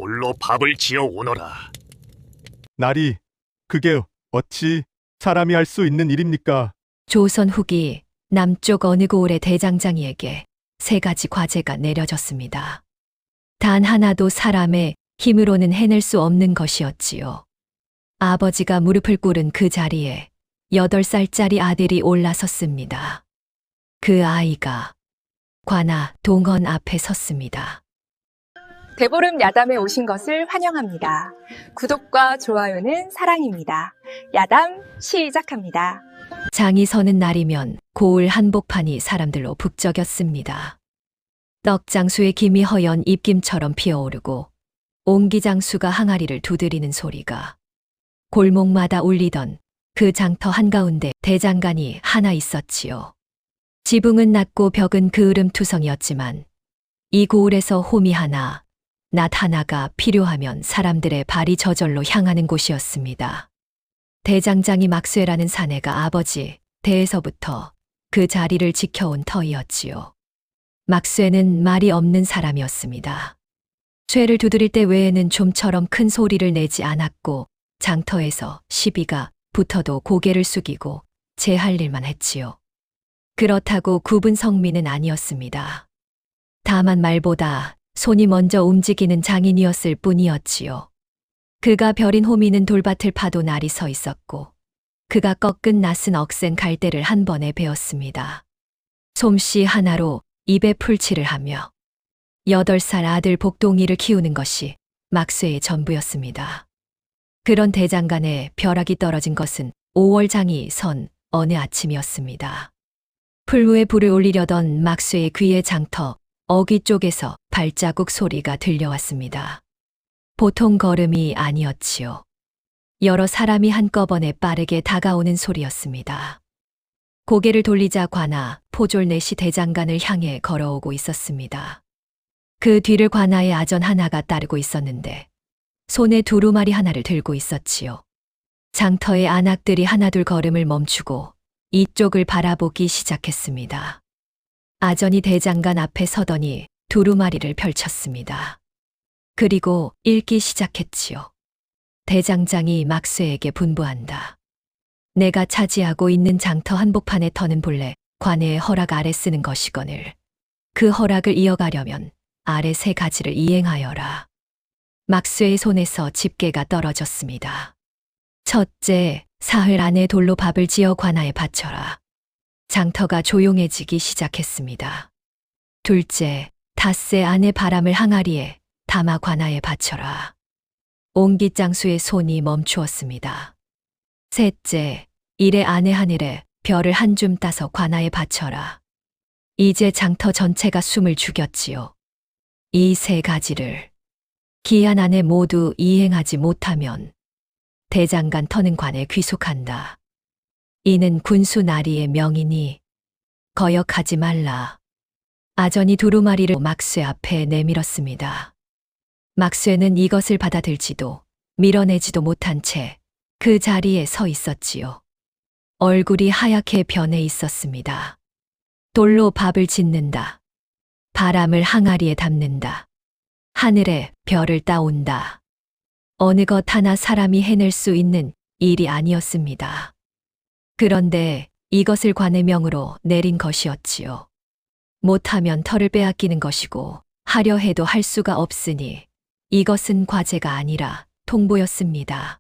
돌로 밥을 지어 오너라. 날이 그게 어찌 사람이 할 수 있는 일입니까? 조선 후기 남쪽 어느 고을의 대장장이에게 세 가지 과제가 내려졌습니다. 단 하나도 사람의 힘으로는 해낼 수 없는 것이었지요. 아버지가 무릎을 꿇은 그 자리에 8살짜리 아들이 올라섰습니다. 그 아이가 관아 동헌 앞에 섰습니다. 대보름 야담에 오신 것을 환영합니다. 구독과 좋아요는 사랑입니다. 야담 시작합니다. 장이 서는 날이면 고을 한복판이 사람들로 북적였습니다. 떡장수의 김이 허연 입김처럼 피어오르고 옹기장수가 항아리를 두드리는 소리가 골목마다 울리던 그 장터 한가운데 대장간이 하나 있었지요. 지붕은 낮고 벽은 그을음투성이었지만 이 고을에서 홈이 하나, 낫 하나가 필요하면 사람들의 발이 저절로 향하는 곳이었습니다. 대장장이 막쇠라는 사내가 아버지 대에서부터 그 자리를 지켜온 터이었지요. 막쇠는 말이 없는 사람이었습니다. 쇠를 두드릴 때 외에는 좀처럼 큰 소리를 내지 않았고 장터에서 시비가 붙어도 고개를 숙이고 제 할 일만 했지요. 그렇다고 굽은 성민은 아니었습니다. 다만 말보다 손이 먼저 움직이는 장인이었을 뿐이었지요. 그가 벼린 호미는 돌밭을 파도 날이 서 있었고 그가 꺾은 낯은 억센 갈대를 한 번에 베었습니다. 솜씨 하나로 입에 풀칠을 하며 8살 아들 복동이를 키우는 것이 막쇠의 전부였습니다. 그런 대장간에 벼락이 떨어진 것은 5월장이 선 어느 아침이었습니다. 풀 위에 불을 올리려던 막쇠의 귀의 장터 어귀 쪽에서 발자국 소리가 들려왔습니다. 보통 걸음이 아니었지요. 여러 사람이 한꺼번에 빠르게 다가오는 소리였습니다. 고개를 돌리자 관아, 포졸넷이 대장간을 향해 걸어오고 있었습니다. 그 뒤를 관아의 아전 하나가 따르고 있었는데 손에 두루마리 하나를 들고 있었지요. 장터의 안악들이 하나둘 걸음을 멈추고 이쪽을 바라보기 시작했습니다. 아전이 대장간 앞에 서더니 두루마리를 펼쳤습니다. 그리고 읽기 시작했지요. 대장장이 막쇠에게 분부한다. 내가 차지하고 있는 장터 한복판에 터는 본래 관의 허락 아래 쓰는 것이거늘 그 허락을 이어가려면 아래 세 가지를 이행하여라. 막쇠의 손에서 집게가 떨어졌습니다. 첫째, 사흘 안에 돌로 밥을 지어 관아에 바쳐라. 장터가 조용해지기 시작했습니다. 둘째, 닷새 안에 바람을 항아리에 담아 관아에 바쳐라. 옹기장수의 손이 멈추었습니다. 셋째, 이래 안에 하늘에 별을 한 줌 따서 관아에 바쳐라. 이제 장터 전체가 숨을 죽였지요. 이 세 가지를 기한 안에 모두 이행하지 못하면 대장간 터는 관에 귀속한다. 이는 군수 나리의 명이니 거역하지 말라. 아전이 두루마리를 막쇠 앞에 내밀었습니다. 막쇠는 이것을 받아들지도 밀어내지도 못한 채 그 자리에 서 있었지요. 얼굴이 하얗게 변해 있었습니다. 돌로 밥을 짓는다. 바람을 항아리에 담는다. 하늘에 별을 따온다. 어느 것 하나 사람이 해낼 수 있는 일이 아니었습니다. 그런데 이것을 관의 명으로 내린 것이었지요. 못하면 털을 빼앗기는 것이고 하려 해도 할 수가 없으니 이것은 과제가 아니라 통보였습니다.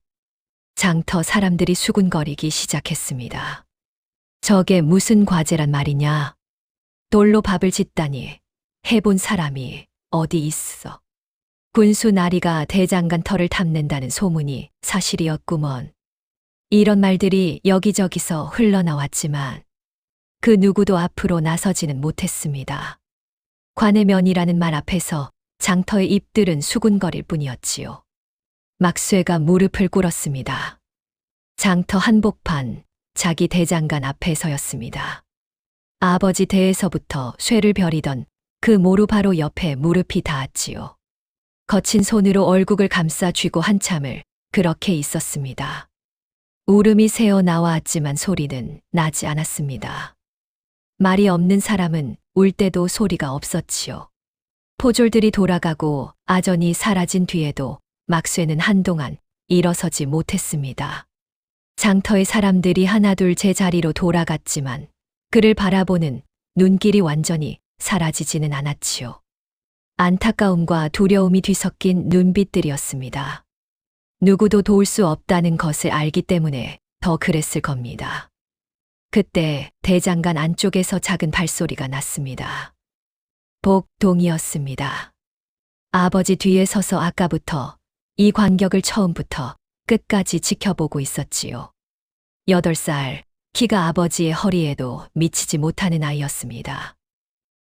장터 사람들이 수군거리기 시작했습니다. 저게 무슨 과제란 말이냐? 돌로 밥을 짓다니 해본 사람이 어디 있어? 군수 나리가 대장간 털을 탐낸다는 소문이 사실이었구먼. 이런 말들이 여기저기서 흘러나왔지만 그 누구도 앞으로 나서지는 못했습니다. 관의 면이라는 말 앞에서 장터의 입들은 수군거릴 뿐이었지요. 막쇠가 무릎을 꿇었습니다. 장터 한복판 자기 대장간 앞에 서였습니다. 아버지 대에서부터 쇠를 벼리던 그 모루 바로 옆에 무릎이 닿았지요. 거친 손으로 얼굴을 감싸 쥐고 한참을 그렇게 있었습니다. 울음이 새어 나왔지만 소리는 나지 않았습니다. 말이 없는 사람은 울 때도 소리가 없었지요. 포졸들이 돌아가고 아전이 사라진 뒤에도 막쇠는 한동안 일어서지 못했습니다. 장터의 사람들이 하나둘 제자리로 돌아갔지만 그를 바라보는 눈길이 완전히 사라지지는 않았지요. 안타까움과 두려움이 뒤섞인 눈빛들이었습니다. 누구도 도울 수 없다는 것을 알기 때문에 더 그랬을 겁니다. 그때 대장간 안쪽에서 작은 발소리가 났습니다. 복동이었습니다. 아버지 뒤에 서서 아까부터 이 광경을 처음부터 끝까지 지켜보고 있었지요. 8살, 키가 아버지의 허리에도 미치지 못하는 아이였습니다.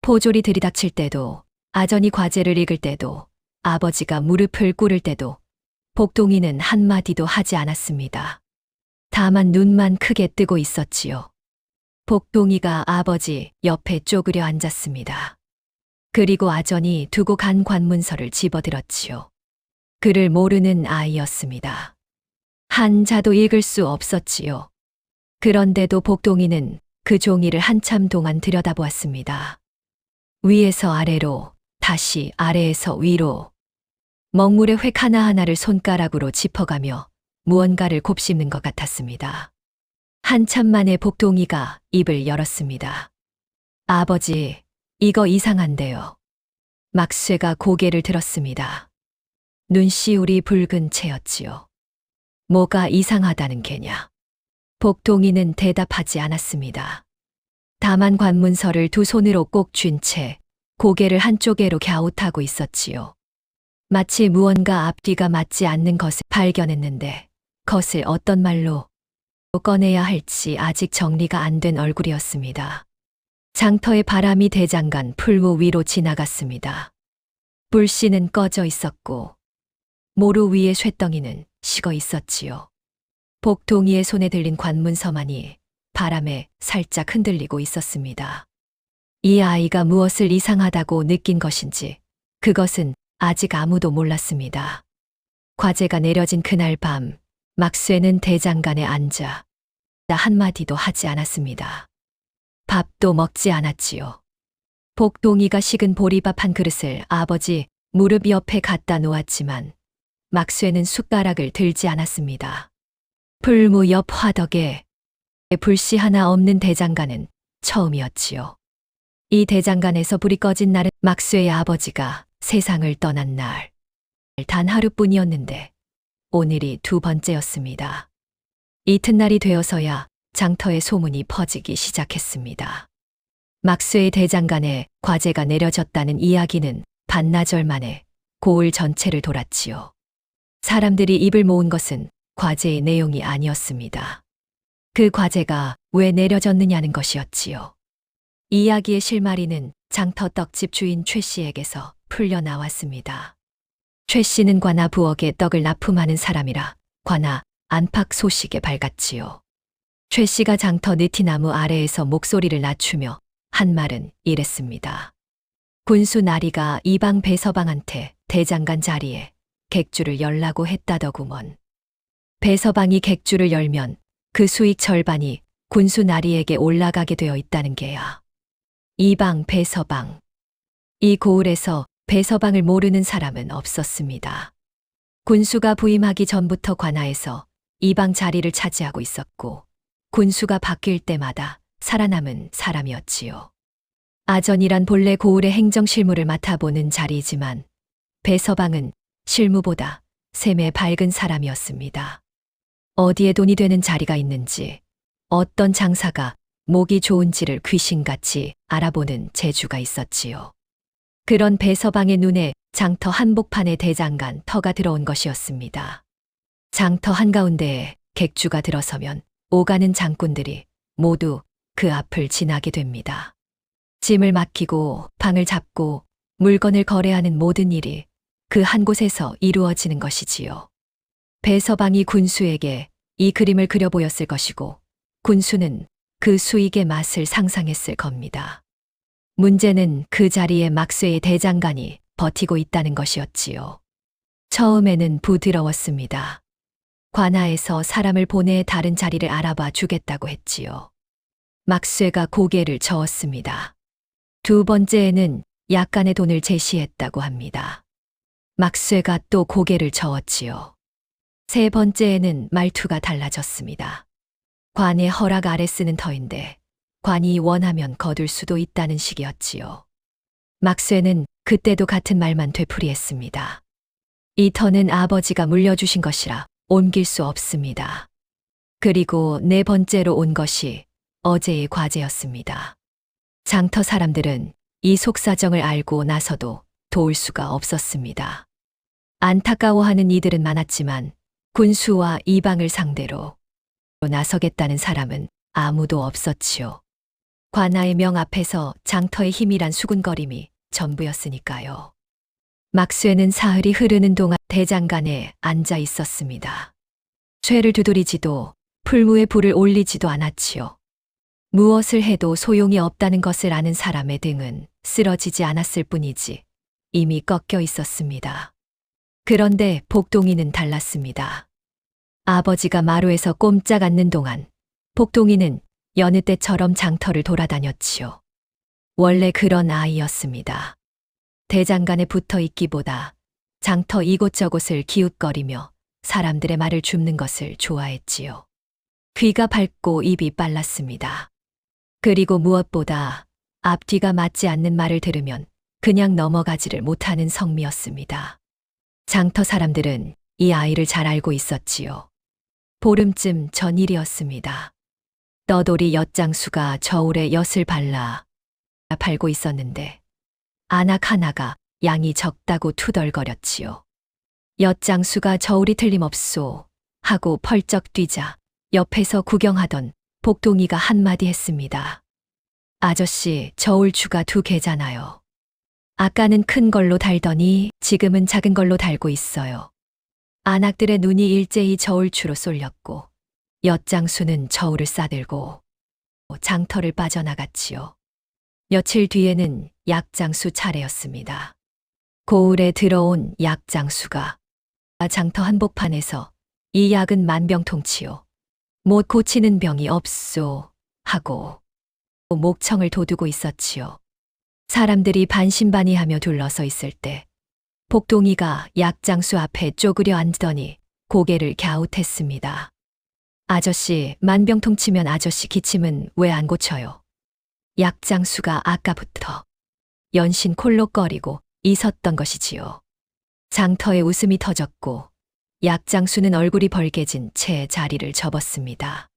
포졸이 들이닥칠 때도, 아전이 과제를 읽을 때도, 아버지가 무릎을 꿇을 때도 복동이는 한마디도 하지 않았습니다. 다만 눈만 크게 뜨고 있었지요. 복동이가 아버지 옆에 쪼그려 앉았습니다. 그리고 아전이 두고 간 관문서를 집어들었지요. 그를 모르는 아이였습니다. 한자도 읽을 수 없었지요. 그런데도 복동이는 그 종이를 한참 동안 들여다보았습니다. 위에서 아래로, 다시 아래에서 위로. 먹물의 획 하나하나를 손가락으로 짚어가며 무언가를 곱씹는 것 같았습니다. 한참 만에 복동이가 입을 열었습니다. 아버지, 이거 이상한데요. 막쇠가 고개를 들었습니다. 눈시울이 붉은 채였지요. 뭐가 이상하다는 게냐? 복동이는 대답하지 않았습니다. 다만 관문서를 두 손으로 꼭 쥔 채 고개를 한쪽으로 갸웃하고 있었지요. 마치 무언가 앞뒤가 맞지 않는 것을 발견했는데 그것을 어떤 말로 꺼내야 할지 아직 정리가 안 된 얼굴이었습니다. 장터의 바람이 대장간 풀무 위로 지나갔습니다. 불씨는 꺼져 있었고 모루 위의 쇳덩이는 식어 있었지요. 복동이의 손에 들린 관문서만이 바람에 살짝 흔들리고 있었습니다. 이 아이가 무엇을 이상하다고 느낀 것인지 그것은 아직 아무도 몰랐습니다. 과제가 내려진 그날 밤 막쇠는 대장간에 앉아 한마디도 하지 않았습니다. 밥도 먹지 않았지요. 복동이가 식은 보리밥 한 그릇을 아버지 무릎 옆에 갖다 놓았지만 막쇠는 숟가락을 들지 않았습니다. 풀무 옆 화덕에 불씨 하나 없는 대장간은 처음이었지요. 이 대장간에서 불이 꺼진 날은 막쇠의 아버지가 세상을 떠난 날. 단 하루뿐이었는데 오늘이 두 번째였습니다. 이튿날이 되어서야 장터의 소문이 퍼지기 시작했습니다. 막쇠의 대장간에 과제가 내려졌다는 이야기는 반나절 만에 고을 전체를 돌았지요. 사람들이 입을 모은 것은 과제의 내용이 아니었습니다. 그 과제가 왜 내려졌느냐는 것이었지요. 이야기의 실마리는 장터 떡집 주인 최 씨에게서 풀려 나왔습니다. 최 씨는 관아 부엌에 떡을 납품하는 사람이라 관아 안팎 소식에 밝았지요. 최 씨가 장터 느티나무 아래에서 목소리를 낮추며 한 말은 이랬습니다. 군수 나리가 이방 배서방한테 대장간 자리에 객주를 열라고 했다더구먼. 배서방이 객주를 열면 그 수익 절반이 군수 나리에게 올라가게 되어 있다는 게야. 이방 배서방. 이 고을에서 배서방을 모르는 사람은 없었습니다. 군수가 부임하기 전부터 관아에서 이방 자리를 차지하고 있었고 군수가 바뀔 때마다 살아남은 사람이었지요. 아전이란 본래 고을의 행정실무를 맡아보는 자리이지만 배서방은 실무보다 셈에 밝은 사람이었습니다. 어디에 돈이 되는 자리가 있는지, 어떤 장사가 목이 좋은지를 귀신같이 알아보는 재주가 있었지요. 그런 배서방의 눈에 장터 한복판의 대장간 터가 들어온 것이었습니다. 장터 한가운데에 객주가 들어서면 오가는 장꾼들이 모두 그 앞을 지나게 됩니다. 짐을 맡기고 방을 잡고 물건을 거래하는 모든 일이 그 한 곳에서 이루어지는 것이지요. 배서방이 군수에게 이 그림을 그려 보였을 것이고 군수는 그 수익의 맛을 상상했을 겁니다. 문제는 그 자리에 막쇠의 대장간이 버티고 있다는 것이었지요. 처음에는 부드러웠습니다. 관아에서 사람을 보내 다른 자리를 알아봐 주겠다고 했지요. 막쇠가 고개를 저었습니다. 두 번째에는 약간의 돈을 제시했다고 합니다. 막쇠가 또 고개를 저었지요. 세 번째에는 말투가 달라졌습니다. 관의 허락 아래 쓰는 터인데 관이 원하면 거둘 수도 있다는 식이었지요. 막쇠는 그때도 같은 말만 되풀이했습니다. 이 터는 아버지가 물려주신 것이라 옮길 수 없습니다. 그리고 네 번째로 온 것이 어제의 과제였습니다. 장터 사람들은 이 속사정을 알고 나서도 도울 수가 없었습니다. 안타까워하는 이들은 많았지만 군수와 이방을 상대로 나서겠다는 사람은 아무도 없었지요. 관아의 명 앞에서 장터의 희밀한 수군거림이 전부였으니까요. 막쇠는 사흘이 흐르는 동안 대장간에 앉아 있었습니다. 쇠를 두드리지도 풀무에 불을 올리지도 않았지요. 무엇을 해도 소용이 없다는 것을 아는 사람의 등은 쓰러지지 않았을 뿐이지 이미 꺾여 있었습니다. 그런데 복동이는 달랐습니다. 아버지가 마루에서 꼼짝 않는 동안 복동이는 여느 때처럼 장터를 돌아다녔지요. 원래 그런 아이였습니다. 대장간에 붙어 있기보다 장터 이곳저곳을 기웃거리며 사람들의 말을 줍는 것을 좋아했지요. 귀가 밝고 입이 빨랐습니다. 그리고 무엇보다 앞뒤가 맞지 않는 말을 들으면 그냥 넘어가지를 못하는 성미였습니다. 장터 사람들은 이 아이를 잘 알고 있었지요. 보름쯤 전 일이었습니다. 떠돌이 엿장수가 저울에 엿을 발라 팔고 있었는데 안악 하나가 양이 적다고 투덜거렸지요. 엿장수가 저울이 틀림없소 하고 펄쩍 뛰자 옆에서 구경하던 복동이가 한마디 했습니다. 아저씨, 저울추가 2개잖아요. 아까는 큰 걸로 달더니 지금은 작은 걸로 달고 있어요. 안악들의 눈이 일제히 저울추로 쏠렸고 엿장수는 저울을 싸들고 장터를 빠져나갔지요. 며칠 뒤에는 약장수 차례였습니다. 고을에 들어온 약장수가 장터 한복판에서 이 약은 만병통치요. 못 고치는 병이 없소 하고 목청을 돋우고 있었지요. 사람들이 반신반의하며 둘러서 있을 때 복동이가 약장수 앞에 쪼그려 앉더니 고개를 갸웃했습니다. 아저씨, 만병통치면 아저씨 기침은 왜 안 고쳐요? 약장수가 아까부터 연신 콜록거리고 있었던 것이지요. 장터에 웃음이 터졌고 약장수는 얼굴이 벌개진 채 자리를 접었습니다.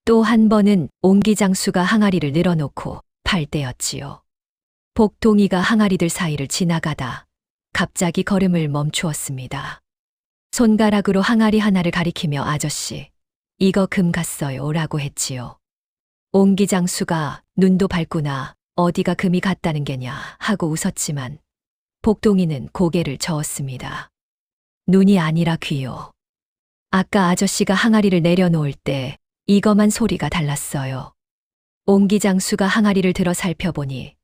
또 한 번은 옹기장수가 항아리를 늘어놓고 팔 때였지요. 복동이가 항아리들 사이를 지나가다 갑자기 걸음을 멈추었습니다. 손가락으로 항아리 하나를 가리키며 아저씨, 이거 금 갔어요 라고 했지요. 옹기장수가 눈도 밝구나 어디가 금이 갔다는 게냐 하고 웃었지만 복동이는 고개를 저었습니다. 눈이 아니라 귀요. 아까 아저씨가 항아리를 내려놓을 때 이거만 소리가 달랐어요. 옹기장수가 항아리를 들어 살펴보니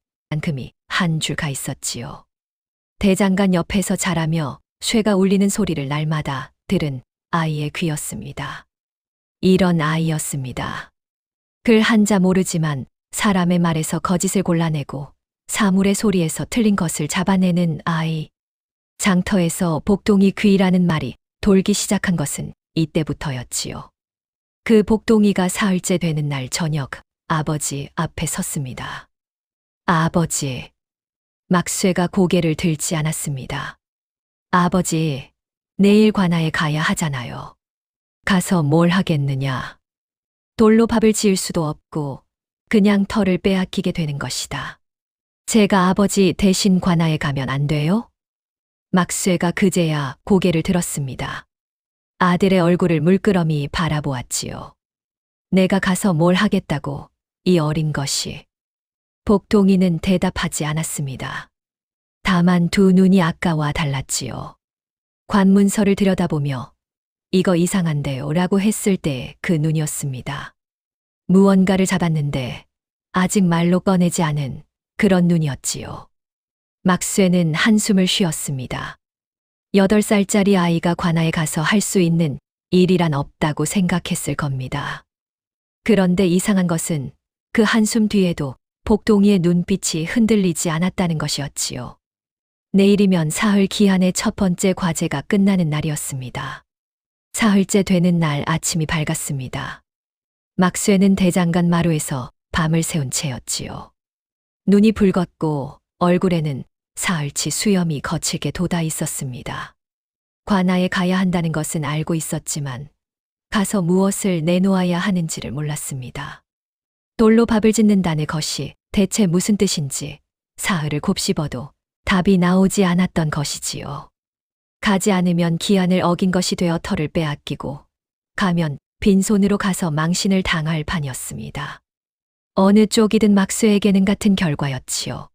금이 한 줄 가 있었지요. 대장간 옆에서 자라며 쇠가 울리는 소리를 날마다 들은 아이의 귀였습니다. 이런 아이였습니다. 글 한자 모르지만 사람의 말에서 거짓을 골라내고 사물의 소리에서 틀린 것을 잡아내는 아이. 장터에서 복동이 귀라는 말이 돌기 시작한 것은 이때부터였지요. 그 복동이가 사흘째 되는 날 저녁 아버지 앞에 섰습니다. 아버지. 막쇠가 고개를 들지 않았습니다. 아버지, 내일 관아에 가야 하잖아요. 가서 뭘 하겠느냐. 돌로 밥을 지을 수도 없고 그냥 털을 빼앗기게 되는 것이다. 제가 아버지 대신 관아에 가면 안 돼요? 막쇠가 그제야 고개를 들었습니다. 아들의 얼굴을 물끄러미 바라보았지요. 내가 가서 뭘 하겠다고, 이 어린 것이. 복동이는 대답하지 않았습니다. 다만 두 눈이 아까와 달랐지요. 관문서를 들여다보며 이거 이상한데요 라고 했을 때 그 눈이었습니다. 무언가를 잡았는데 아직 말로 꺼내지 않은 그런 눈이었지요. 막쇠는 한숨을 쉬었습니다. 8살짜리 아이가 관아에 가서 할 수 있는 일이란 없다고 생각했을 겁니다. 그런데 이상한 것은 그 한숨 뒤에도 복동이의 눈빛이 흔들리지 않았다는 것이었지요. 내일이면 사흘 기한의 첫 번째 과제가 끝나는 날이었습니다. 사흘째 되는 날 아침이 밝았습니다. 막쇠는 대장간 마루에서 밤을 새운 채였지요. 눈이 붉었고 얼굴에는 사흘치 수염이 거칠게 돋아 있었습니다. 관아에 가야 한다는 것은 알고 있었지만 가서 무엇을 내놓아야 하는지를 몰랐습니다. 돌로 밥을 짓는다는 것이 대체 무슨 뜻인지 사흘을 곱씹어도 답이 나오지 않았던 것이지요. 가지 않으면 기한을 어긴 것이 되어 털을 빼앗기고 가면 빈손으로 가서 망신을 당할 판이었습니다. 어느 쪽이든 막쇠에게는 같은 결과였지요.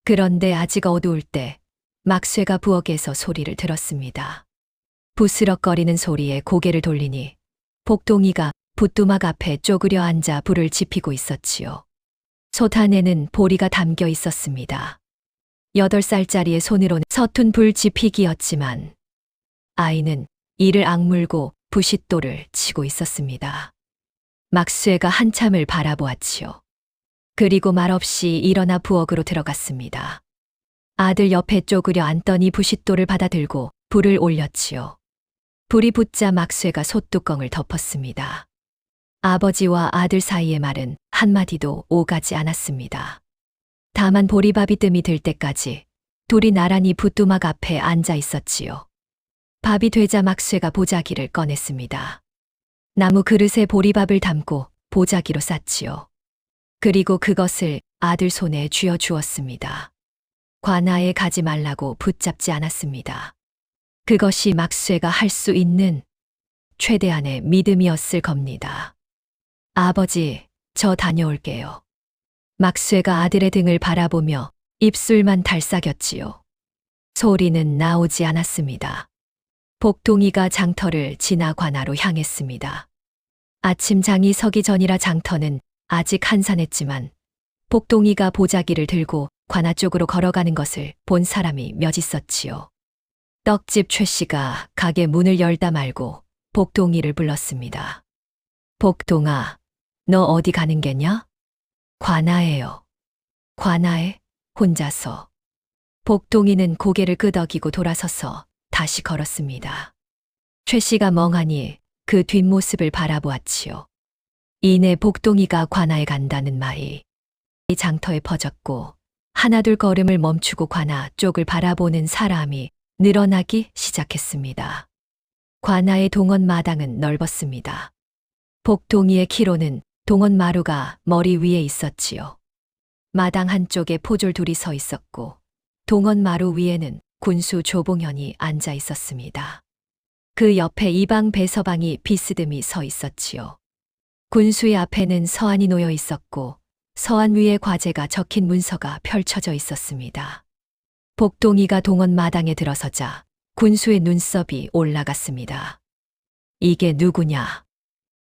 그런데 아직 어두울 때 막쇠가 부엌에서 소리를 들었습니다. 부스럭거리는 소리에 고개를 돌리니 복동이가 붓두막 앞에 쪼그려 앉아 불을 지피고 있었지요. 솥 안에는 보리가 담겨 있었습니다. 8살짜리의 손으로는 서툰 불 지피기였지만 아이는 이를 악물고 부싯돌을 치고 있었습니다. 막쇠가 한참을 바라보았지요. 그리고 말없이 일어나 부엌으로 들어갔습니다. 아들 옆에 쪼그려 앉더니 부싯돌을 받아들고 불을 올렸지요. 불이 붙자 막쇠가 솥뚜껑을 덮었습니다. 아버지와 아들 사이의 말은 한마디도 오가지 않았습니다. 다만 보리밥이 뜸이 들 때까지 둘이 나란히 붓두막 앞에 앉아 있었지요. 밥이 되자 막쇠가 보자기를 꺼냈습니다. 나무 그릇에 보리밥을 담고 보자기로 쌌지요. 그리고 그것을 아들 손에 쥐어 주었습니다. 관아에 가지 말라고 붙잡지 않았습니다. 그것이 막쇠가 할 수 있는 최대한의 믿음이었을 겁니다. 아버지, 저 다녀올게요. 막쇠가 아들의 등을 바라보며 입술만 달싹였지요. 소리는 나오지 않았습니다. 복동이가 장터를 지나 관아로 향했습니다. 아침장이 서기 전이라 장터는 아직 한산했지만 복동이가 보자기를 들고 관아 쪽으로 걸어가는 것을 본 사람이 몇 있었지요. 떡집 최 씨가 가게 문을 열다 말고 복동이를 불렀습니다. 복동아, 너 어디 가는 게냐? 관아에요. 관아에? 혼자서. 복동이는 고개를 끄덕이고 돌아서서 다시 걸었습니다. 최 씨가 멍하니 그 뒷모습을 바라보았지요. 이내 복동이가 관아에 간다는 말이 이 장터에 퍼졌고 하나둘 걸음을 멈추고 관아 쪽을 바라보는 사람이 늘어나기 시작했습니다. 관아의 동원 마당은 넓었습니다. 복동이의 키로는 동원 마루가 머리 위에 있었지요. 마당 한쪽에 포졸 둘이 서 있었고 동원 마루 위에는 군수 조봉현이 앉아 있었습니다. 그 옆에 이방 배서방이 비스듬히 서 있었지요. 군수의 앞에는 서한이 놓여 있었고 서한 위에 과제가 적힌 문서가 펼쳐져 있었습니다. 복동이가 동원 마당에 들어서자 군수의 눈썹이 올라갔습니다. 이게 누구냐?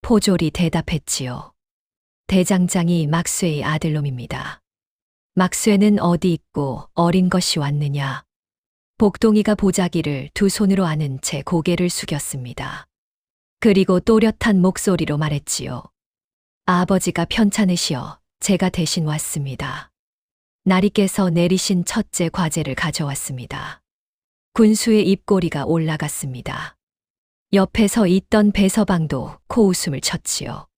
포졸이 대답했지요. 대장장이 막쇠의 아들놈입니다. 막쇠는 어디 있고 어린 것이 왔느냐? 복동이가 보자기를 두 손으로 안은 채 고개를 숙였습니다. 그리고 또렷한 목소리로 말했지요. 아버지가 편찮으시어 제가 대신 왔습니다. 나리께서 내리신 첫째 과제를 가져왔습니다. 군수의 입꼬리가 올라갔습니다. 옆에 서 있던 배서방도 코웃음을 쳤지요.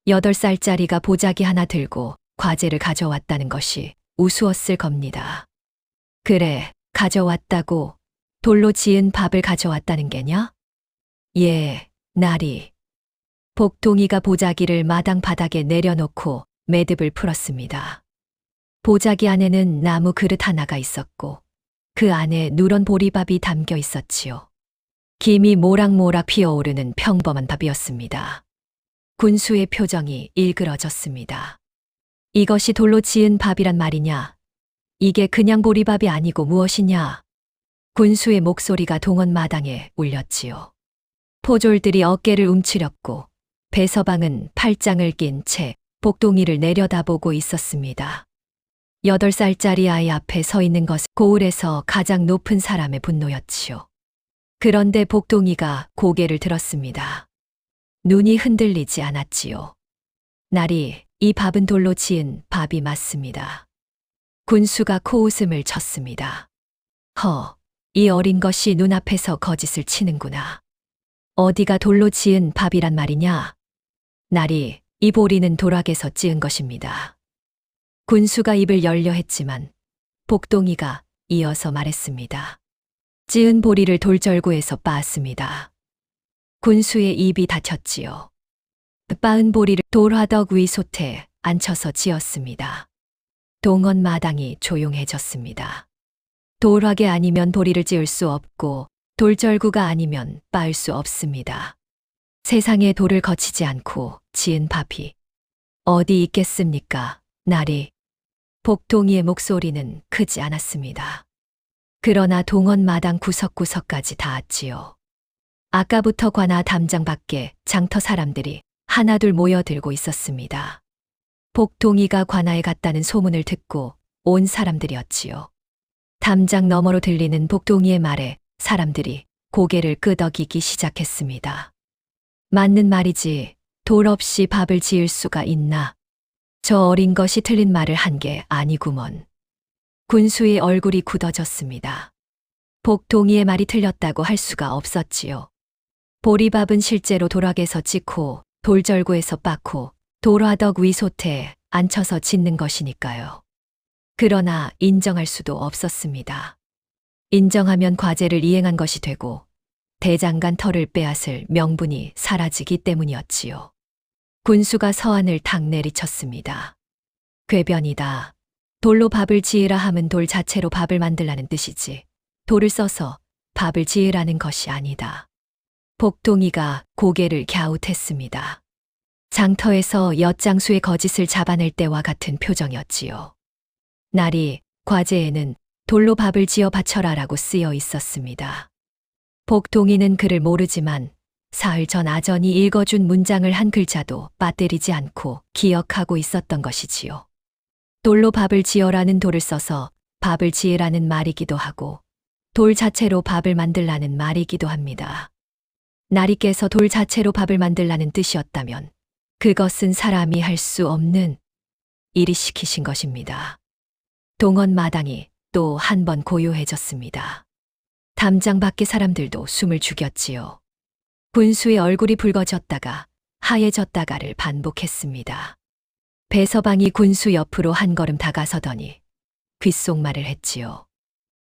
8살짜리가 보자기 하나 들고 과제를 가져왔다는 것이 우스웠을 겁니다. 그래, 가져왔다고? 돌로 지은 밥을 가져왔다는 게냐? 예, 나리. 복동이가 보자기를 마당 바닥에 내려놓고 매듭을 풀었습니다. 보자기 안에는 나무 그릇 하나가 있었고 그 안에 누런 보리밥이 담겨 있었지요. 김이 모락모락 피어오르는 평범한 밥이었습니다. 군수의 표정이 일그러졌습니다. 이것이 돌로 지은 밥이란 말이냐? 이게 그냥 보리밥이 아니고 무엇이냐? 군수의 목소리가 동원 마당에 울렸지요. 포졸들이 어깨를 움츠렸고 배서방은 팔짱을 낀 채 복동이를 내려다보고 있었습니다. 8살짜리 아이 앞에 서 있는 것은 고을에서 가장 높은 사람의 분노였지요. 그런데 복동이가 고개를 들었습니다. 눈이 흔들리지 않았지요. 날이 이 밥은 돌로 지은 밥이 맞습니다. 군수가 코웃음을 쳤습니다. 이 어린 것이 눈앞에서 거짓을 치는구나. 어디가 돌로 지은 밥이란 말이냐? 나리, 이 보리는 도락에서 찌은 것입니다. 군수가 입을 열려 했지만 복동이가 이어서 말했습니다. 찌은 보리를 돌절구에서 빻았습니다. 군수의 입이 닫혔지요. 빻은 보리를 돌화덕 위 솥에 앉혀서 찌었습니다. 동원 마당이 조용해졌습니다. 돌화개 아니면 보리를 찌을 수 없고 돌절구가 아니면 빻을 수 없습니다. 세상에 돌을 거치지 않고 지은 밥이 어디 있겠습니까, 나리? 복동이의 목소리는 크지 않았습니다. 그러나 동원 마당 구석구석까지 닿았지요. 아까부터 관아 담장 밖에 장터 사람들이 하나둘 모여들고 있었습니다. 복동이가 관아에 갔다는 소문을 듣고 온 사람들이었지요. 담장 너머로 들리는 복동이의 말에 사람들이 고개를 끄덕이기 시작했습니다. 맞는 말이지, 돌 없이 밥을 지을 수가 있나? 저 어린 것이 틀린 말을 한 게 아니구먼. 군수의 얼굴이 굳어졌습니다. 복동이의 말이 틀렸다고 할 수가 없었지요. 보리밥은 실제로 도락에서 찌고 돌절구에서 빻고 돌화덕 위 솥에 앉혀서 짓는 것이니까요. 그러나 인정할 수도 없었습니다. 인정하면 과제를 이행한 것이 되고 대장간 털을 빼앗을 명분이 사라지기 때문이었지요. 군수가 서한을 탁 내리쳤습니다. 궤변이다. 돌로 밥을 지으라 함은 돌 자체로 밥을 만들라는 뜻이지 돌을 써서 밥을 지으라는 것이 아니다. 복동이가 고개를 갸웃했습니다. 장터에서 엿장수의 거짓을 잡아낼 때와 같은 표정이었지요. 날이 과제에는 돌로 밥을 지어 바쳐라라고 쓰여 있었습니다. 복동이는 그를 모르지만 사흘 전 아전이 읽어준 문장을 한 글자도 빠뜨리지 않고 기억하고 있었던 것이지요. 돌로 밥을 지어라는 돌을 써서 밥을 지으라는 말이기도 하고 돌 자체로 밥을 만들라는 말이기도 합니다. 나리께서 돌 자체로 밥을 만들라는 뜻이었다면 그것은 사람이 할 수 없는 일이 시키신 것입니다. 동원 마당이 또 한 번 고요해졌습니다. 담장 밖의 사람들도 숨을 죽였지요. 군수의 얼굴이 붉어졌다가 하얘졌다가를 반복했습니다. 배서방이 군수 옆으로 한 걸음 다가서더니 귓속말을 했지요.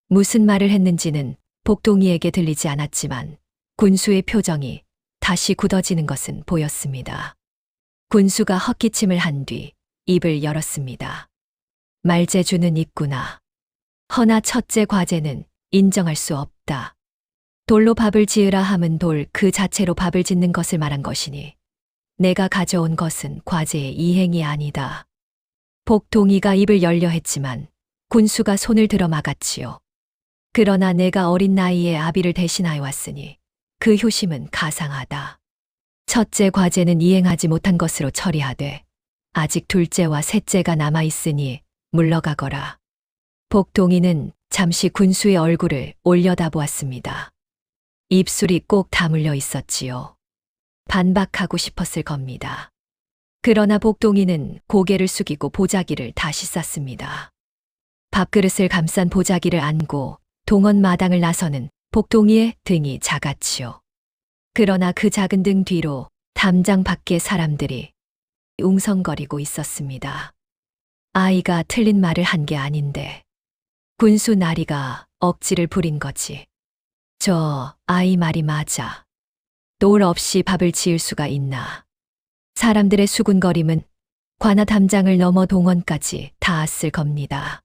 무슨 말을 했는지는 복동이에게 들리지 않았지만 군수의 표정이 다시 굳어지는 것은 보였습니다. 군수가 헛기침을 한 뒤 입을 열었습니다. 말재주는 있구나. 허나 첫째 과제는 인정할 수 없다. 돌로 밥을 지으라 함은 돌 그 자체로 밥을 짓는 것을 말한 것이니 내가 가져온 것은 과제의 이행이 아니다. 복동이가 입을 열려 했지만 군수가 손을 들어 막았지요. 그러나 내가 어린 나이에 아비를 대신하여 왔으니 그 효심은 가상하다. 첫째 과제는 이행하지 못한 것으로 처리하되 아직 둘째와 셋째가 남아있으니 물러가거라. 복동이는 잠시 군수의 얼굴을 올려다보았습니다. 입술이 꼭 다물려 있었지요. 반박하고 싶었을 겁니다. 그러나 복동이는 고개를 숙이고 보자기를 다시 쌌습니다. 밥그릇을 감싼 보자기를 안고 동원 마당을 나서는 복동이의 등이 작았지요. 그러나 그 작은 등 뒤로 담장 밖의 사람들이 웅성거리고 있었습니다. 아이가 틀린 말을 한 게 아닌데 군수 나리가 억지를 부린 거지. 저 아이 말이 맞아. 돌 없이 밥을 지을 수가 있나. 사람들의 수군거림은 관아 담장을 넘어 동원까지 닿았을 겁니다.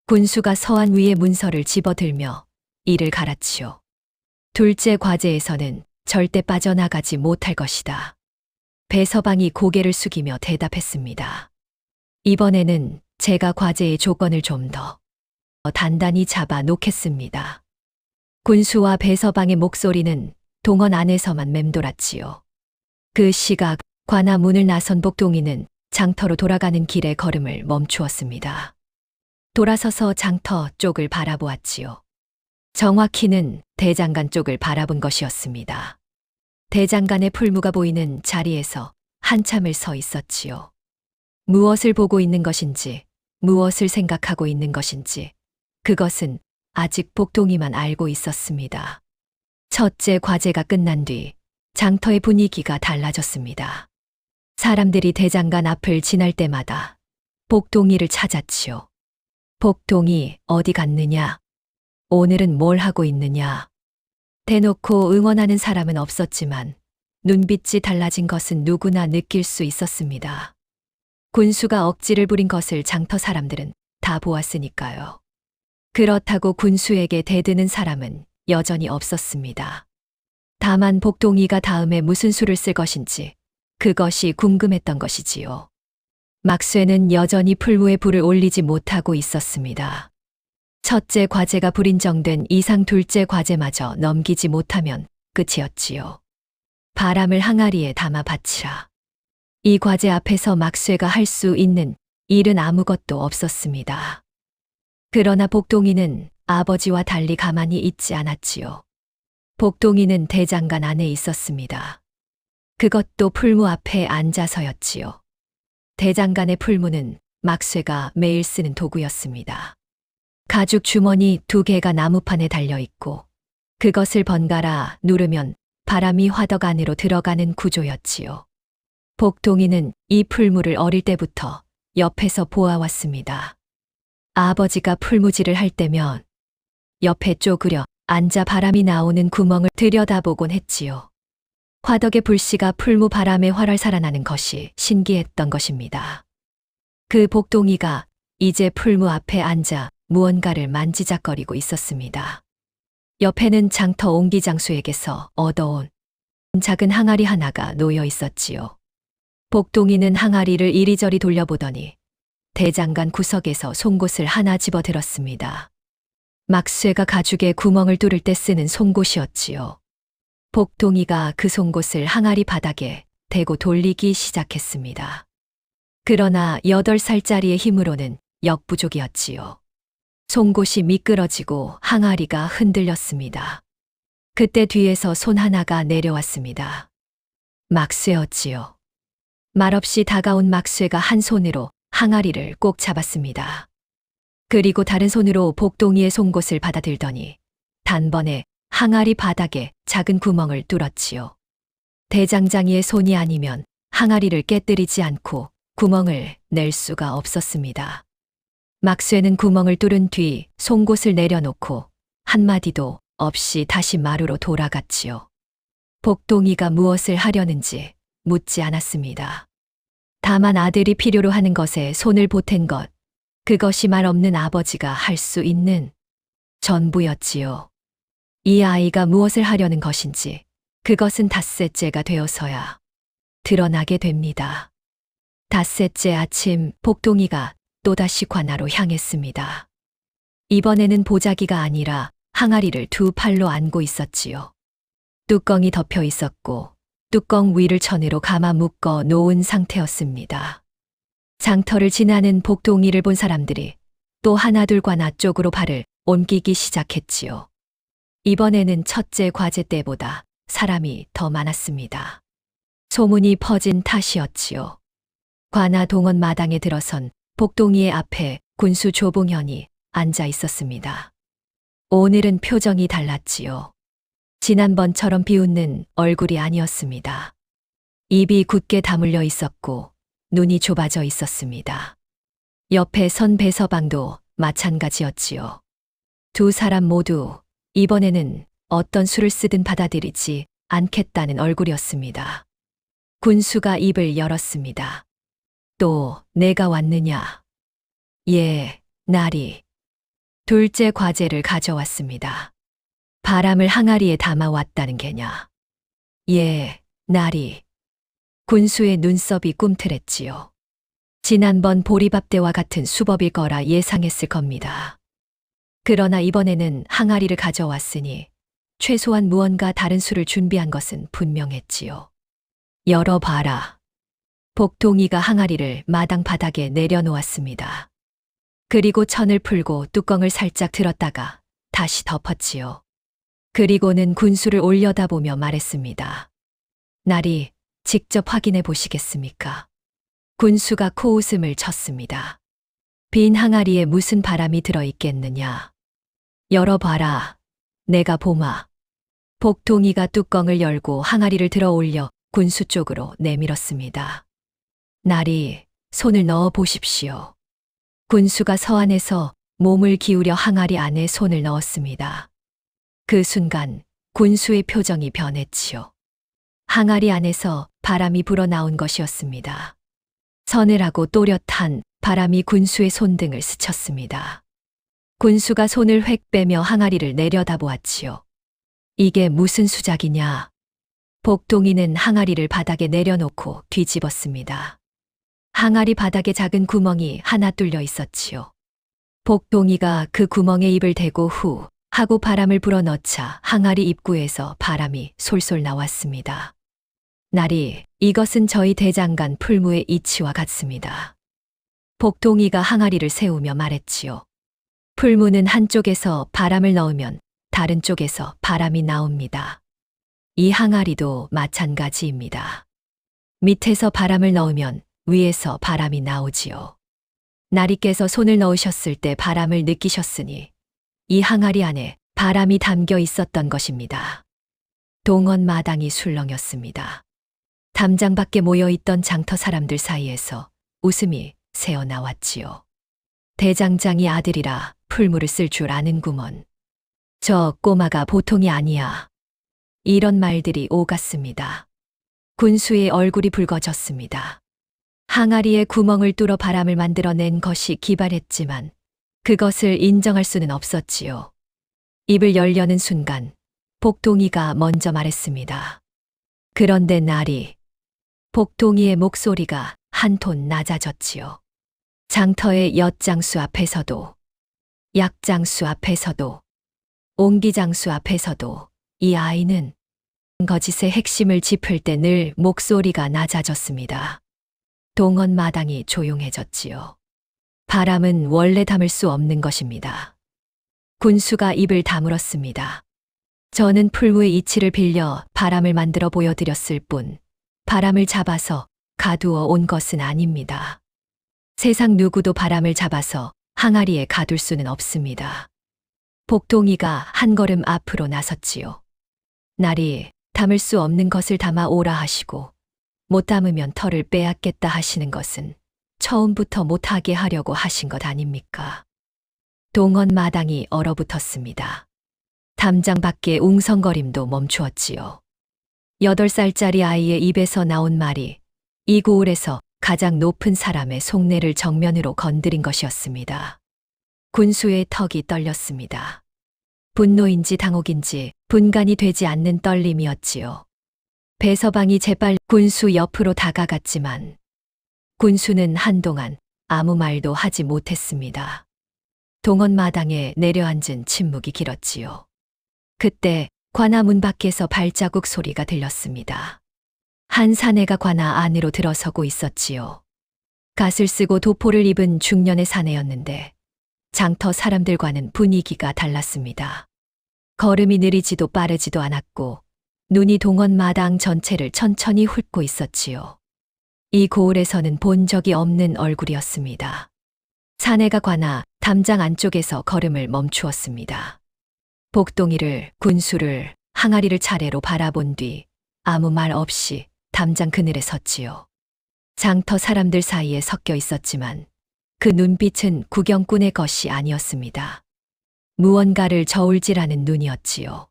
군수가 서한 위에 문서를 집어들며 이를 갈았지요. 둘째 과제에서는 절대 빠져나가지 못할 것이다. 배서방이 고개를 숙이며 대답했습니다. 이번에는 제가 과제의 조건을 좀 더 단단히 잡아 놓겠습니다. 군수와 배서방의 목소리는 동원 안에서만 맴돌았지요. 그 시각 관아 문을 나선 복동이는 장터로 돌아가는 길에 걸음을 멈추었습니다. 돌아서서 장터 쪽을 바라보았지요. 정확히는 대장간 쪽을 바라본 것이었습니다. 대장간의 풀무가 보이는 자리에서 한참을 서 있었지요. 무엇을 보고 있는 것인지, 무엇을 생각하고 있는 것인지, 그것은 아직 복동이만 알고 있었습니다. 첫째 과제가 끝난 뒤 장터의 분위기가 달라졌습니다. 사람들이 대장간 앞을 지날 때마다 복동이를 찾았지요. 복동이 어디 갔느냐? 오늘은 뭘 하고 있느냐? 대놓고 응원하는 사람은 없었지만 눈빛이 달라진 것은 누구나 느낄 수 있었습니다. 군수가 억지를 부린 것을 장터 사람들은 다 보았으니까요. 그렇다고 군수에게 대드는 사람은 여전히 없었습니다. 다만 복동이가 다음에 무슨 수를 쓸 것인지 그것이 궁금했던 것이지요. 막쇠는 여전히 풀무에 불을 올리지 못하고 있었습니다. 첫째 과제가 불인정된 이상 둘째 과제마저 넘기지 못하면 끝이었지요. 바람을 항아리에 담아 바치라. 이 과제 앞에서 막쇠가 할 수 있는 일은 아무것도 없었습니다. 그러나 복동이는 아버지와 달리 가만히 있지 않았지요. 복동이는 대장간 안에 있었습니다. 그것도 풀무 앞에 앉아서였지요. 대장간의 풀무는 막쇠가 매일 쓰는 도구였습니다. 가죽 주머니 2개가 나무판에 달려 있고 그것을 번갈아 누르면 바람이 화덕 안으로 들어가는 구조였지요. 복동이는 이 풀무를 어릴 때부터 옆에서 보아왔습니다. 아버지가 풀무질을 할 때면 옆에 쪼그려 앉아 바람이 나오는 구멍을 들여다보곤 했지요. 화덕의 불씨가 풀무 바람에 활활 살아나는 것이 신기했던 것입니다. 그 복동이가 이제 풀무 앞에 앉아 무언가를 만지작거리고 있었습니다. 옆에는 장터 옹기장수에게서 얻어온 작은 항아리 하나가 놓여 있었지요. 복동이는 항아리를 이리저리 돌려보더니 대장간 구석에서 송곳을 하나 집어들었습니다. 막쇠가 가죽에 구멍을 뚫을 때 쓰는 송곳이었지요. 복동이가 그 송곳을 항아리 바닥에 대고 돌리기 시작했습니다. 그러나 8살짜리의 힘으로는 역부족이었지요. 송곳이 미끄러지고 항아리가 흔들렸습니다. 그때 뒤에서 손 하나가 내려왔습니다. 막쇠였지요. 말없이 다가온 막쇠가 한 손으로 항아리를 꼭 잡았습니다. 그리고 다른 손으로 복동이의 송곳을 받아들더니 단번에 항아리 바닥에 작은 구멍을 뚫었지요. 대장장이의 손이 아니면 항아리를 깨뜨리지 않고 구멍을 낼 수가 없었습니다. 막쇠는 구멍을 뚫은 뒤 송곳을 내려놓고 한마디도 없이 다시 마루로 돌아갔지요. 복동이가 무엇을 하려는지 묻지 않았습니다. 다만 아들이 필요로 하는 것에 손을 보탠 것, 그것이 말 없는 아버지가 할 수 있는 전부였지요. 이 아이가 무엇을 하려는 것인지 그것은 닷새째가 되어서야 드러나게 됩니다. 닷새째 아침 복동이가 또다시 관아로 향했습니다. 이번에는 보자기가 아니라 항아리를 2팔로 안고 있었지요. 뚜껑이 덮여 있었고 뚜껑 위를 천으로 감아 묶어 놓은 상태였습니다. 장터를 지나는 복동이를 본 사람들이 또 하나둘 관아 쪽으로 발을 옮기기 시작했지요. 이번에는 첫째 과제 때보다 사람이 더 많았습니다. 소문이 퍼진 탓이었지요. 관아 동원 마당에 들어선 복동이의 앞에 군수 조봉현이 앉아 있었습니다. 오늘은 표정이 달랐지요. 지난번처럼 비웃는 얼굴이 아니었습니다. 입이 굳게 다물려 있었고 눈이 좁아져 있었습니다. 옆에 선 배서방도 마찬가지였지요. 두 사람 모두 이번에는 어떤 수를 쓰든 받아들이지 않겠다는 얼굴이었습니다. 군수가 입을 열었습니다. 또 내가 왔느냐? 예, 날이. 둘째 과제를 가져왔습니다. 바람을 항아리에 담아왔다는 게냐? 예, 날이. 군수의 눈썹이 꿈틀했지요. 지난번 보리밥 때와 같은 수법일 거라 예상했을 겁니다. 그러나 이번에는 항아리를 가져왔으니 최소한 무언가 다른 수를 준비한 것은 분명했지요. 열어봐라. 복동이가 항아리를 마당 바닥에 내려놓았습니다. 그리고 천을 풀고 뚜껑을 살짝 들었다가 다시 덮었지요. 그리고는 군수를 올려다보며 말했습니다. 날이 직접 확인해 보시겠습니까? 군수가 코웃음을 쳤습니다. 빈 항아리에 무슨 바람이 들어있겠느냐. 열어봐라. 내가 보마. 복동이가 뚜껑을 열고 항아리를 들어 올려 군수 쪽으로 내밀었습니다. 나리, 손을 넣어 보십시오. 군수가 서안에서 몸을 기울여 항아리 안에 손을 넣었습니다. 그 순간 군수의 표정이 변했지요. 항아리 안에서 바람이 불어나온 것이었습니다. 서늘하고 또렷한 바람이 군수의 손등을 스쳤습니다. 군수가 손을 획 빼며 항아리를 내려다보았지요. 이게 무슨 수작이냐? 복동이는 항아리를 바닥에 내려놓고 뒤집었습니다. 항아리 바닥에 작은 구멍이 하나 뚫려 있었지요. 복동이가 그 구멍에 입을 대고 후 하고 바람을 불어넣자 항아리 입구에서 바람이 솔솔 나왔습니다. 나리, 이것은 저희 대장간 풀무의 이치와 같습니다. 복동이가 항아리를 세우며 말했지요. 풀무는 한쪽에서 바람을 넣으면 다른 쪽에서 바람이 나옵니다. 이 항아리도 마찬가지입니다. 밑에서 바람을 넣으면 위에서 바람이 나오지요. 나리께서 손을 넣으셨을 때 바람을 느끼셨으니 이 항아리 안에 바람이 담겨 있었던 것입니다. 동원 마당이 술렁였습니다. 담장 밖에 모여있던 장터 사람들 사이에서 웃음이 새어나왔지요. 대장장이 아들이라 풀무를 쓸 줄 아는구먼. 저 꼬마가 보통이 아니야. 이런 말들이 오갔습니다. 군수의 얼굴이 붉어졌습니다. 항아리에 구멍을 뚫어 바람을 만들어낸 것이 기발했지만 그것을 인정할 수는 없었지요. 입을 열려는 순간 복동이가 먼저 말했습니다. 그런데 나리. 복동이의 목소리가 한 톤 낮아졌지요. 장터의 엿장수 앞에서도, 약장수 앞에서도, 옹기장수 앞에서도 이 아이는 거짓의 핵심을 짚을 때 늘 목소리가 낮아졌습니다. 동원 마당이 조용해졌지요. 바람은 원래 담을 수 없는 것입니다. 군수가 입을 다물었습니다. 저는 풀무의 이치를 빌려 바람을 만들어 보여드렸을 뿐 바람을 잡아서 가두어 온 것은 아닙니다. 세상 누구도 바람을 잡아서 항아리에 가둘 수는 없습니다. 복동이가 한 걸음 앞으로 나섰지요. 나리, 담을 수 없는 것을 담아 오라 하시고 못 담으면 털을 빼앗겠다 하시는 것은 처음부터 못하게 하려고 하신 것 아닙니까? 동원 마당이 얼어붙었습니다. 담장 밖의 웅성거림도 멈추었지요. 8살짜리 아이의 입에서 나온 말이 이 고을에서 가장 높은 사람의 속내를 정면으로 건드린 것이었습니다. 군수의 턱이 떨렸습니다. 분노인지 당혹인지 분간이 되지 않는 떨림이었지요. 배서방이 재빨리 군수 옆으로 다가갔지만 군수는 한동안 아무 말도 하지 못했습니다. 동원 마당에 내려앉은 침묵이 길었지요. 그때 관아 문 밖에서 발자국 소리가 들렸습니다. 한 사내가 관아 안으로 들어서고 있었지요. 갓을 쓰고 도포를 입은 중년의 사내였는데 장터 사람들과는 분위기가 달랐습니다. 걸음이 느리지도 빠르지도 않았고 눈이 동원 마당 전체를 천천히 훑고 있었지요. 이 고을에서는 본 적이 없는 얼굴이었습니다. 사내가 관아 담장 안쪽에서 걸음을 멈추었습니다. 복동이를, 군수를, 항아리를 차례로 바라본 뒤 아무 말 없이 담장 그늘에 섰지요. 장터 사람들 사이에 섞여 있었지만 그 눈빛은 구경꾼의 것이 아니었습니다. 무언가를 저울질하는 눈이었지요.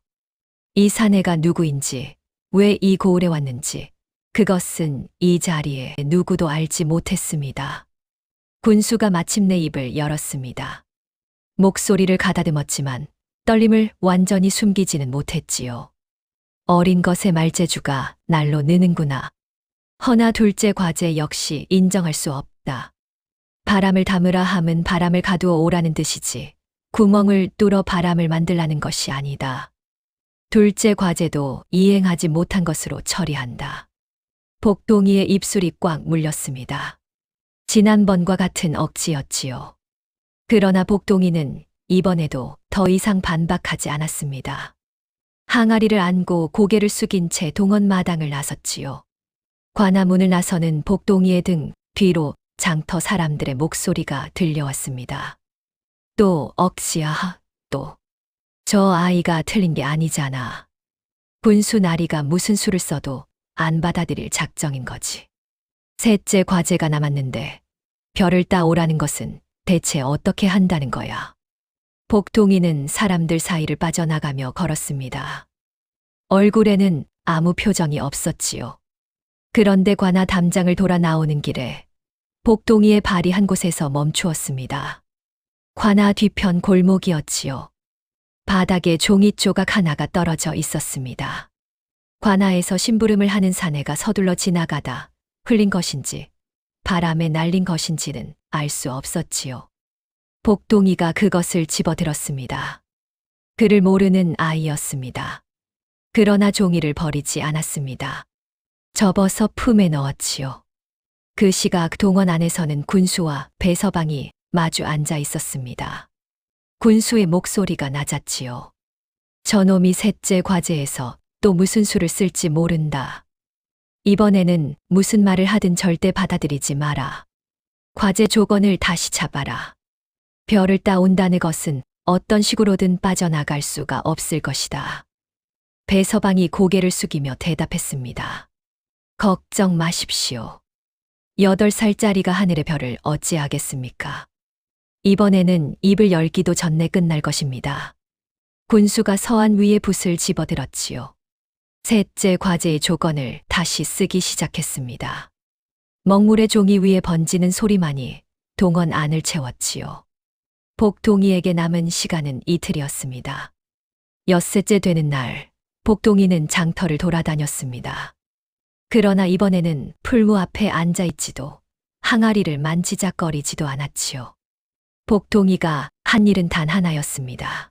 이 사내가 누구인지, 왜 이 고을에 왔는지 그것은 이 자리에 누구도 알지 못했습니다. 군수가 마침내 입을 열었습니다. 목소리를 가다듬었지만 떨림을 완전히 숨기지는 못했지요. 어린 것의 말재주가 날로 느는구나. 허나 둘째 과제 역시 인정할 수 없다. 바람을 담으라 함은 바람을 가두어 오라는 뜻이지 구멍을 뚫어 바람을 만들라는 것이 아니다. 둘째 과제도 이행하지 못한 것으로 처리한다. 복동이의 입술이 꽉 물렸습니다. 지난번과 같은 억지였지요. 그러나 복동이는 이번에도 더 이상 반박하지 않았습니다. 항아리를 안고 고개를 숙인 채 동원 마당을 나섰지요. 관아문을 나서는 복동이의 등 뒤로 장터 사람들의 목소리가 들려왔습니다. 또 억지야, 또. 저 아이가 틀린 게 아니잖아. 군수 나리가 무슨 수를 써도 안 받아들일 작정인 거지. 셋째 과제가 남았는데 별을 따오라는 것은 대체 어떻게 한다는 거야. 복동이는 사람들 사이를 빠져나가며 걸었습니다. 얼굴에는 아무 표정이 없었지요. 그런데 관아 담장을 돌아 나오는 길에 복동이의 발이 한 곳에서 멈추었습니다. 관아 뒤편 골목이었지요. 바닥에 종이 조각 하나가 떨어져 있었습니다. 관아에서 심부름을 하는 사내가 서둘러 지나가다 흘린 것인지 바람에 날린 것인지는 알 수 없었지요. 복동이가 그것을 집어들었습니다. 그를 모르는 아이였습니다. 그러나 종이를 버리지 않았습니다. 접어서 품에 넣었지요. 그 시각 동원 안에서는 군수와 배서방이 마주 앉아 있었습니다. 군수의 목소리가 낮았지요. 저놈이 셋째 과제에서 또 무슨 수를 쓸지 모른다. 이번에는 무슨 말을 하든 절대 받아들이지 마라. 과제 조건을 다시 잡아라. 별을 따온다는 것은 어떤 식으로든 빠져나갈 수가 없을 것이다. 배서방이 고개를 숙이며 대답했습니다. 걱정 마십시오. 8살짜리가 하늘의 별을 어찌하겠습니까? 이번에는 입을 열기도 전에 끝날 것입니다. 군수가 서한 위에 붓을 집어들었지요. 셋째 과제의 조건을 다시 쓰기 시작했습니다. 먹물의 종이 위에 번지는 소리만이 동원 안을 채웠지요. 복동이에게 남은 시간은 이틀이었습니다. 엿새째 되는 날, 복동이는 장터를 돌아다녔습니다. 그러나 이번에는 풀무 앞에 앉아있지도 항아리를 만지작거리지도 않았지요. 복동이가 한 일은 단 하나였습니다.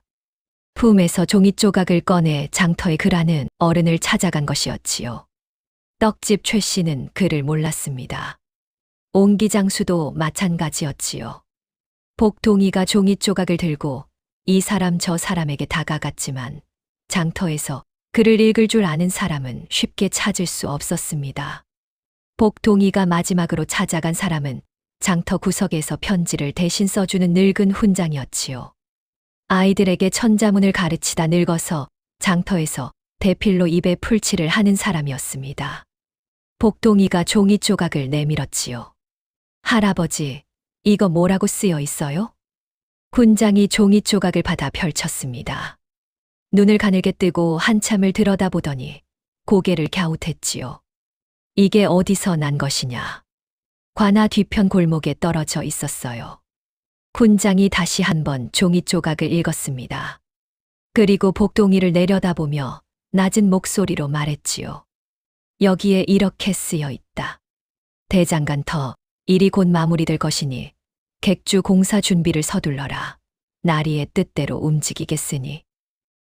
품에서 종이 조각을 꺼내 장터에 글하는 어른을 찾아간 것이었지요. 떡집 최 씨는 그를 몰랐습니다. 옹기장수도 마찬가지였지요. 복동이가 종이 조각을 들고 이 사람 저 사람에게 다가갔지만 장터에서 글을 읽을 줄 아는 사람은 쉽게 찾을 수 없었습니다. 복동이가 마지막으로 찾아간 사람은 장터 구석에서 편지를 대신 써주는 늙은 훈장이었지요. 아이들에게 천자문을 가르치다 늙어서 장터에서 대필로 입에 풀칠을 하는 사람이었습니다. 복동이가 종이 조각을 내밀었지요. 할아버지, 이거 뭐라고 쓰여 있어요? 훈장이 종이 조각을 받아 펼쳤습니다. 눈을 가늘게 뜨고 한참을 들여다보더니 고개를 갸웃했지요. 이게 어디서 난 것이냐? 관아 뒤편 골목에 떨어져 있었어요. 훈장이 다시 한번 종이 조각을 읽었습니다. 그리고 복동이를 내려다보며 낮은 목소리로 말했지요. 여기에 이렇게 쓰여 있다. 대장간터, 일이 곧 마무리될 것이니 객주 공사 준비를 서둘러라. 나리의 뜻대로 움직이겠으니.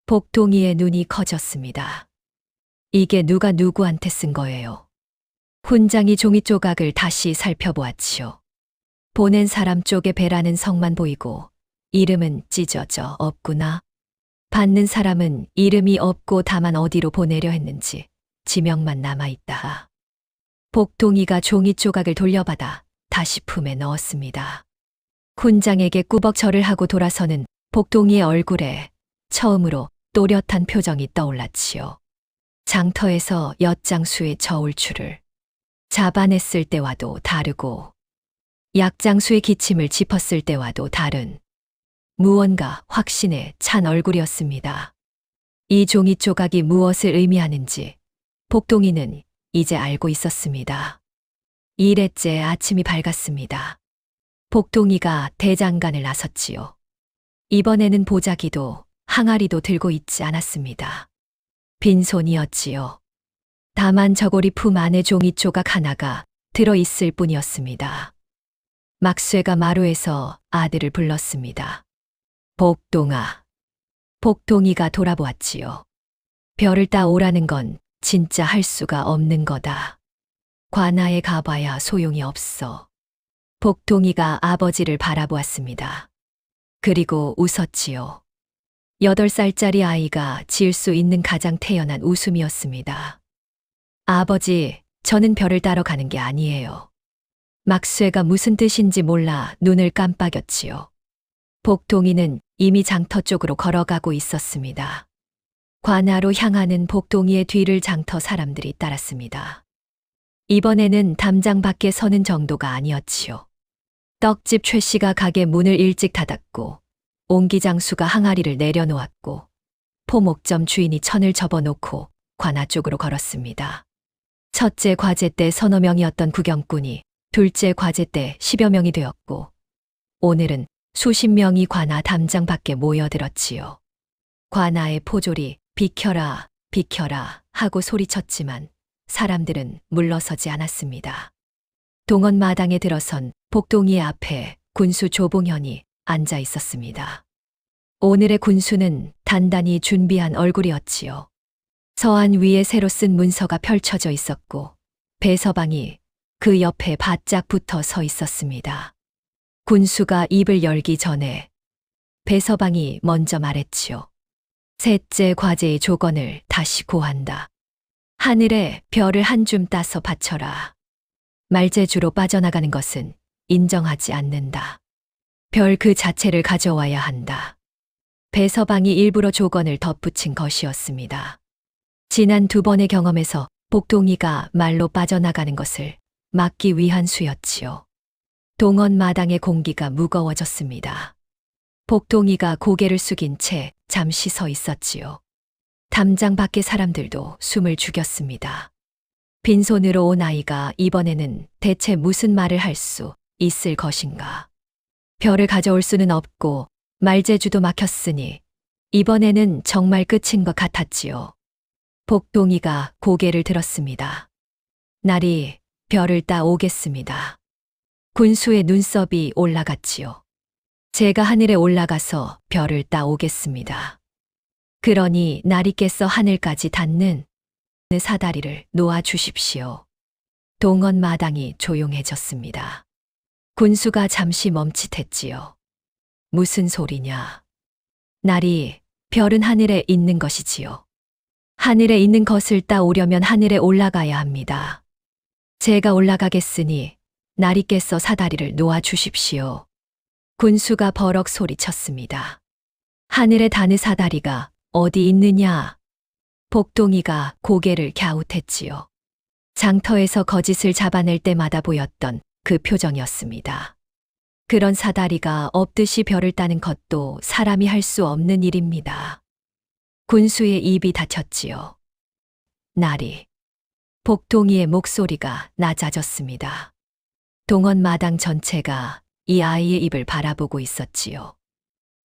복동이의 눈이 커졌습니다. 이게 누가 누구한테 쓴 거예요? 훈장이 종이 조각을 다시 살펴보았지요. 보낸 사람 쪽에 배라는 성만 보이고 이름은 찢어져 없구나. 받는 사람은 이름이 없고 다만 어디로 보내려 했는지 지명만 남아있다. 복동이가 종이 조각을 돌려받아 다시 품에 넣었습니다. 훈장에게 꾸벅 절을 하고 돌아서는 복동이의 얼굴에 처음으로 또렷한 표정이 떠올랐지요. 장터에서 엿장수의 저울추를 잡아냈을 때와도 다르고 약장수의 기침을 짚었을 때와도 다른 무언가 확신에 찬 얼굴이었습니다. 이 종이 조각이 무엇을 의미하는지 복동이는 이제 알고 있었습니다. 2일째 아침이 밝았습니다. 복동이가 대장간을 나섰지요. 이번에는 보자기도 항아리도 들고 있지 않았습니다. 빈손이었지요. 다만 저고리 품 안에 종이 조각 하나가 들어있을 뿐이었습니다. 막쇠가 마루에서 아들을 불렀습니다. 복동아. 복동이가 돌아보았지요. 별을 따오라는 건 진짜 할 수가 없는 거다. 관아에 가봐야 소용이 없어. 복동이가 아버지를 바라보았습니다. 그리고 웃었지요. 8살짜리 아이가 지을 수 있는 가장 태연한 웃음이었습니다. 아버지, 저는 별을 따러 가는 게 아니에요. 막쇠가 무슨 뜻인지 몰라 눈을 깜빡였지요. 복동이는 이미 장터 쪽으로 걸어가고 있었습니다. 관아로 향하는 복동이의 뒤를 장터 사람들이 따랐습니다. 이번에는 담장 밖에 서는 정도가 아니었지요. 떡집 최 씨가 가게 문을 일찍 닫았고 옹기장수가 항아리를 내려놓았고 포목점 주인이 천을 접어놓고 관아 쪽으로 걸었습니다. 첫째 과제 때 서너 명이었던 구경꾼이 둘째 과제 때 10여 명이 되었고 오늘은 수십 명이 관아 담장 밖에 모여들었지요. 관아의 포졸이 비켜라, 비켜라 하고 소리쳤지만 사람들은 물러서지 않았습니다. 동원 마당에 들어선 복동이의 앞에 군수 조봉현이 앉아 있었습니다. 오늘의 군수는 단단히 준비한 얼굴이었지요. 서안 위에 새로 쓴 문서가 펼쳐져 있었고 배서방이 그 옆에 바짝 붙어 서 있었습니다. 군수가 입을 열기 전에 배서방이 먼저 말했지요. 셋째 과제의 조건을 다시 고한다. 하늘에 별을 한 줌 따서 바쳐라. 말재주로 빠져나가는 것은 인정하지 않는다. 별 그 자체를 가져와야 한다. 배서방이 일부러 조건을 덧붙인 것이었습니다. 지난 2번의 경험에서 복동이가 말로 빠져나가는 것을 막기 위한 수였지요. 동원 마당의 공기가 무거워졌습니다. 복동이가 고개를 숙인 채 잠시 서 있었지요. 담장 밖의 사람들도 숨을 죽였습니다. 빈손으로 온 아이가 이번에는 대체 무슨 말을 할 수 있을 것인가. 별을 가져올 수는 없고 말재주도 막혔으니 이번에는 정말 끝인 것 같았지요. 복동이가 고개를 들었습니다. 날이 별을 따 오겠습니다. 군수의 눈썹이 올라갔지요. 제가 하늘에 올라가서 별을 따 오겠습니다. 그러니 날이 깨서 하늘까지 닿는 사다리를 놓아 주십시오. 동원 마당이 조용해졌습니다. 군수가 잠시 멈칫했지요. 무슨 소리냐. 날이, 별은 하늘에 있는 것이지요. 하늘에 있는 것을 따오려면 하늘에 올라가야 합니다. 제가 올라가겠으니 날이 깨서 사다리를 놓아 주십시오. 군수가 버럭 소리쳤습니다. 하늘에 닿는 사다리가 어디 있느냐? 복동이가 고개를 갸웃했지요. 장터에서 거짓을 잡아낼 때마다 보였던 그 표정이었습니다. 그런 사다리가 없듯이 별을 따는 것도 사람이 할 수 없는 일입니다. 군수의 입이 닫혔지요. 날이. 복동이의 목소리가 낮아졌습니다. 동원 마당 전체가 이 아이의 입을 바라보고 있었지요.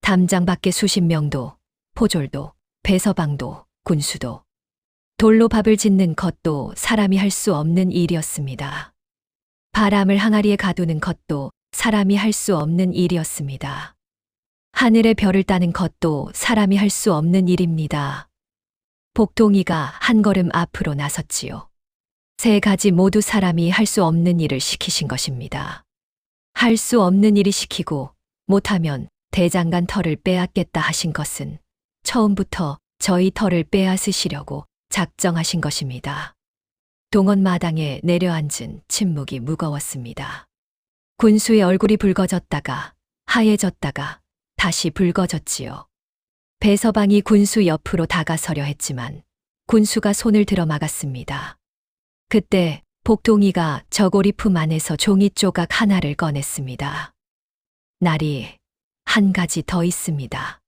담장 밖에 수십 명도, 포졸도, 배서방도, 군수도, 돌로 밥을 짓는 것도 사람이 할 수 없는 일이었습니다. 바람을 항아리에 가두는 것도 사람이 할 수 없는 일이었습니다. 하늘에 별을 따는 것도 사람이 할 수 없는 일입니다. 복동이가 한 걸음 앞으로 나섰지요. 3가지 모두 사람이 할 수 없는 일을 시키신 것입니다. 할 수 없는 일이 시키고 못하면 대장간 털을 빼앗겠다 하신 것은 처음부터 저희 털을 빼앗으시려고 작정하신 것입니다. 동원 마당에 내려앉은 침묵이 무거웠습니다. 군수의 얼굴이 붉어졌다가 하얘졌다가 다시 붉어졌지요. 배서방이 군수 옆으로 다가서려 했지만 군수가 손을 들어 막았습니다. 그때 복동이가 저고리 품 안에서 종이 조각 하나를 꺼냈습니다. 날이 한 가지 더 있습니다.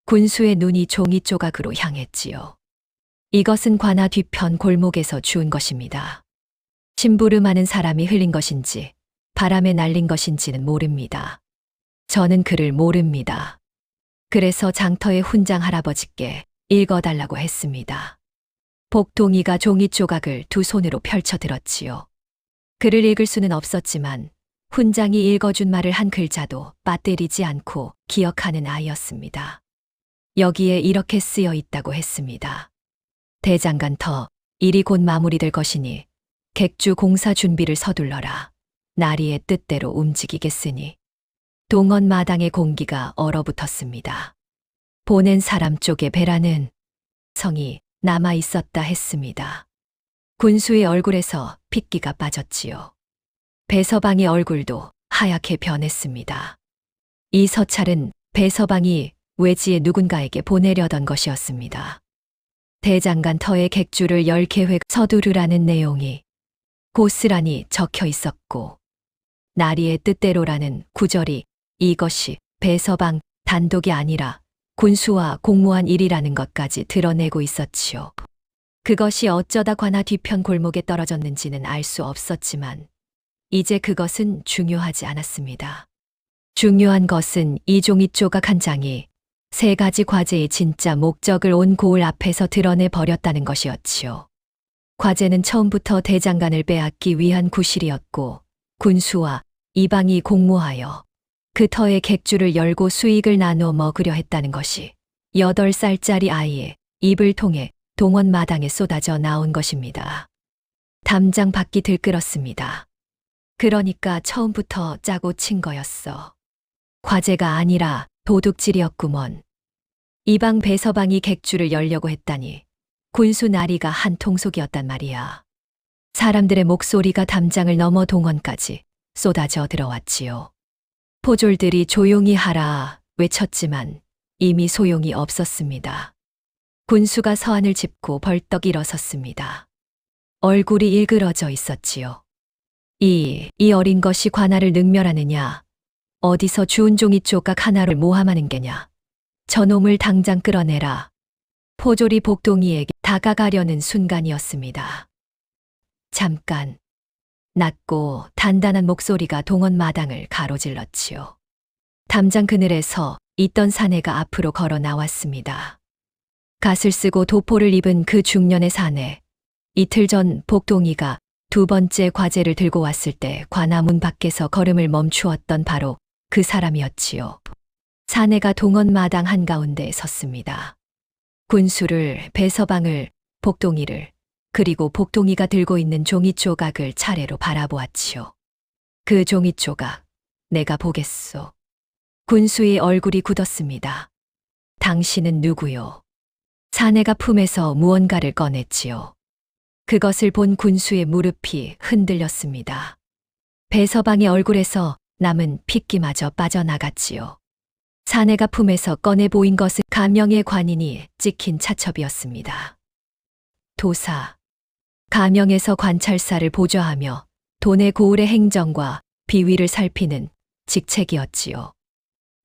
군수의 눈이 종이 조각으로 향했지요. 이것은 관아 뒤편 골목에서 주운 것입니다. 심부름하는 사람이 흘린 것인지 바람에 날린 것인지는 모릅니다. 저는 그를 모릅니다. 그래서 장터의 훈장 할아버지께 읽어달라고 했습니다. 복동이가 종이 조각을 2 손으로 펼쳐 들었지요. 글을 읽을 수는 없었지만 훈장이 읽어준 말을 한 글자도 빠뜨리지 않고 기억하는 아이였습니다. 여기에 이렇게 쓰여 있다고 했습니다. 대장간터, 일이 곧 마무리될 것이니 객주 공사 준비를 서둘러라. 나리의 뜻대로 움직이겠으니. 동원 마당의 공기가 얼어붙었습니다. 보낸 사람 쪽에 배라는 성이 남아 있었다 했습니다. 군수의 얼굴에서 핏기가 빠졌지요. 배서방의 얼굴도 하얗게 변했습니다. 이 서찰은 배서방이 외지에 누군가에게 보내려던 것이었습니다. 대장간 터의 객주를 열 계획 서두르라는 내용이 고스란히 적혀 있었고 나리의 뜻대로라는 구절이 이것이 배서방 단독이 아니라 군수와 공모한 일이라는 것까지 드러내고 있었지요. 그것이 어쩌다 관아 뒤편 골목에 떨어졌는지는 알 수 없었지만 이제 그것은 중요하지 않았습니다. 중요한 것은 이 종이 조각 한 장이 세 가지 과제의 진짜 목적을 온 고을 앞에서 드러내 버렸다는 것이었지요. 과제는 처음부터 대장간을 빼앗기 위한 구실이었고 군수와 이방이 공모하여 그 터의 객주를 열고 수익을 나누어 먹으려 했다는 것이 8살짜리 아이의 입을 통해 동원 마당에 쏟아져 나온 것입니다. 담장 밖이 들끓었습니다. 그러니까 처음부터 짜고 친 거였어. 과제가 아니라 도둑질이었구먼. 이방 배서방이 객주를 열려고 했다니 군수 나리가 한 통속이었단 말이야. 사람들의 목소리가 담장을 넘어 동원까지 쏟아져 들어왔지요. 포졸들이 조용히 하라 외쳤지만 이미 소용이 없었습니다. 군수가 서한을 짚고 벌떡 일어섰습니다. 얼굴이 일그러져 있었지요. 이 어린 것이 관아를 능멸하느냐? 어디서 주운 종이 조각 하나를 모함하는 게냐? 저놈을 당장 끌어내라. 포졸이 복동이에게 다가가려는 순간이었습니다. 잠깐. 낮고 단단한 목소리가 동원 마당을 가로질렀지요. 담장 그늘에서 있던 사내가 앞으로 걸어 나왔습니다. 갓을 쓰고 도포를 입은 그 중년의 사내. 이틀 전 복동이가 두 번째 과제를 들고 왔을 때 관아 문 밖에서 걸음을 멈추었던 바로 그 사람이었지요. 사내가 동원 마당 한가운데에 섰습니다. 군수를, 배서방을, 복동이를, 그리고 복동이가 들고 있는 종이 조각을 차례로 바라보았지요. 그 종이 조각, 내가 보겠소. 군수의 얼굴이 굳었습니다. 당신은 누구요? 사내가 품에서 무언가를 꺼냈지요. 그것을 본 군수의 무릎이 흔들렸습니다. 배서방의 얼굴에서 남은 핏기마저 빠져나갔지요. 사내가 품에서 꺼내 보인 것은 가명의 관인이 찍힌 차첩이었습니다. 도사. 가명에서 관찰사를 보좌하며 돈의 고을의 행정과 비위를 살피는 직책이었지요.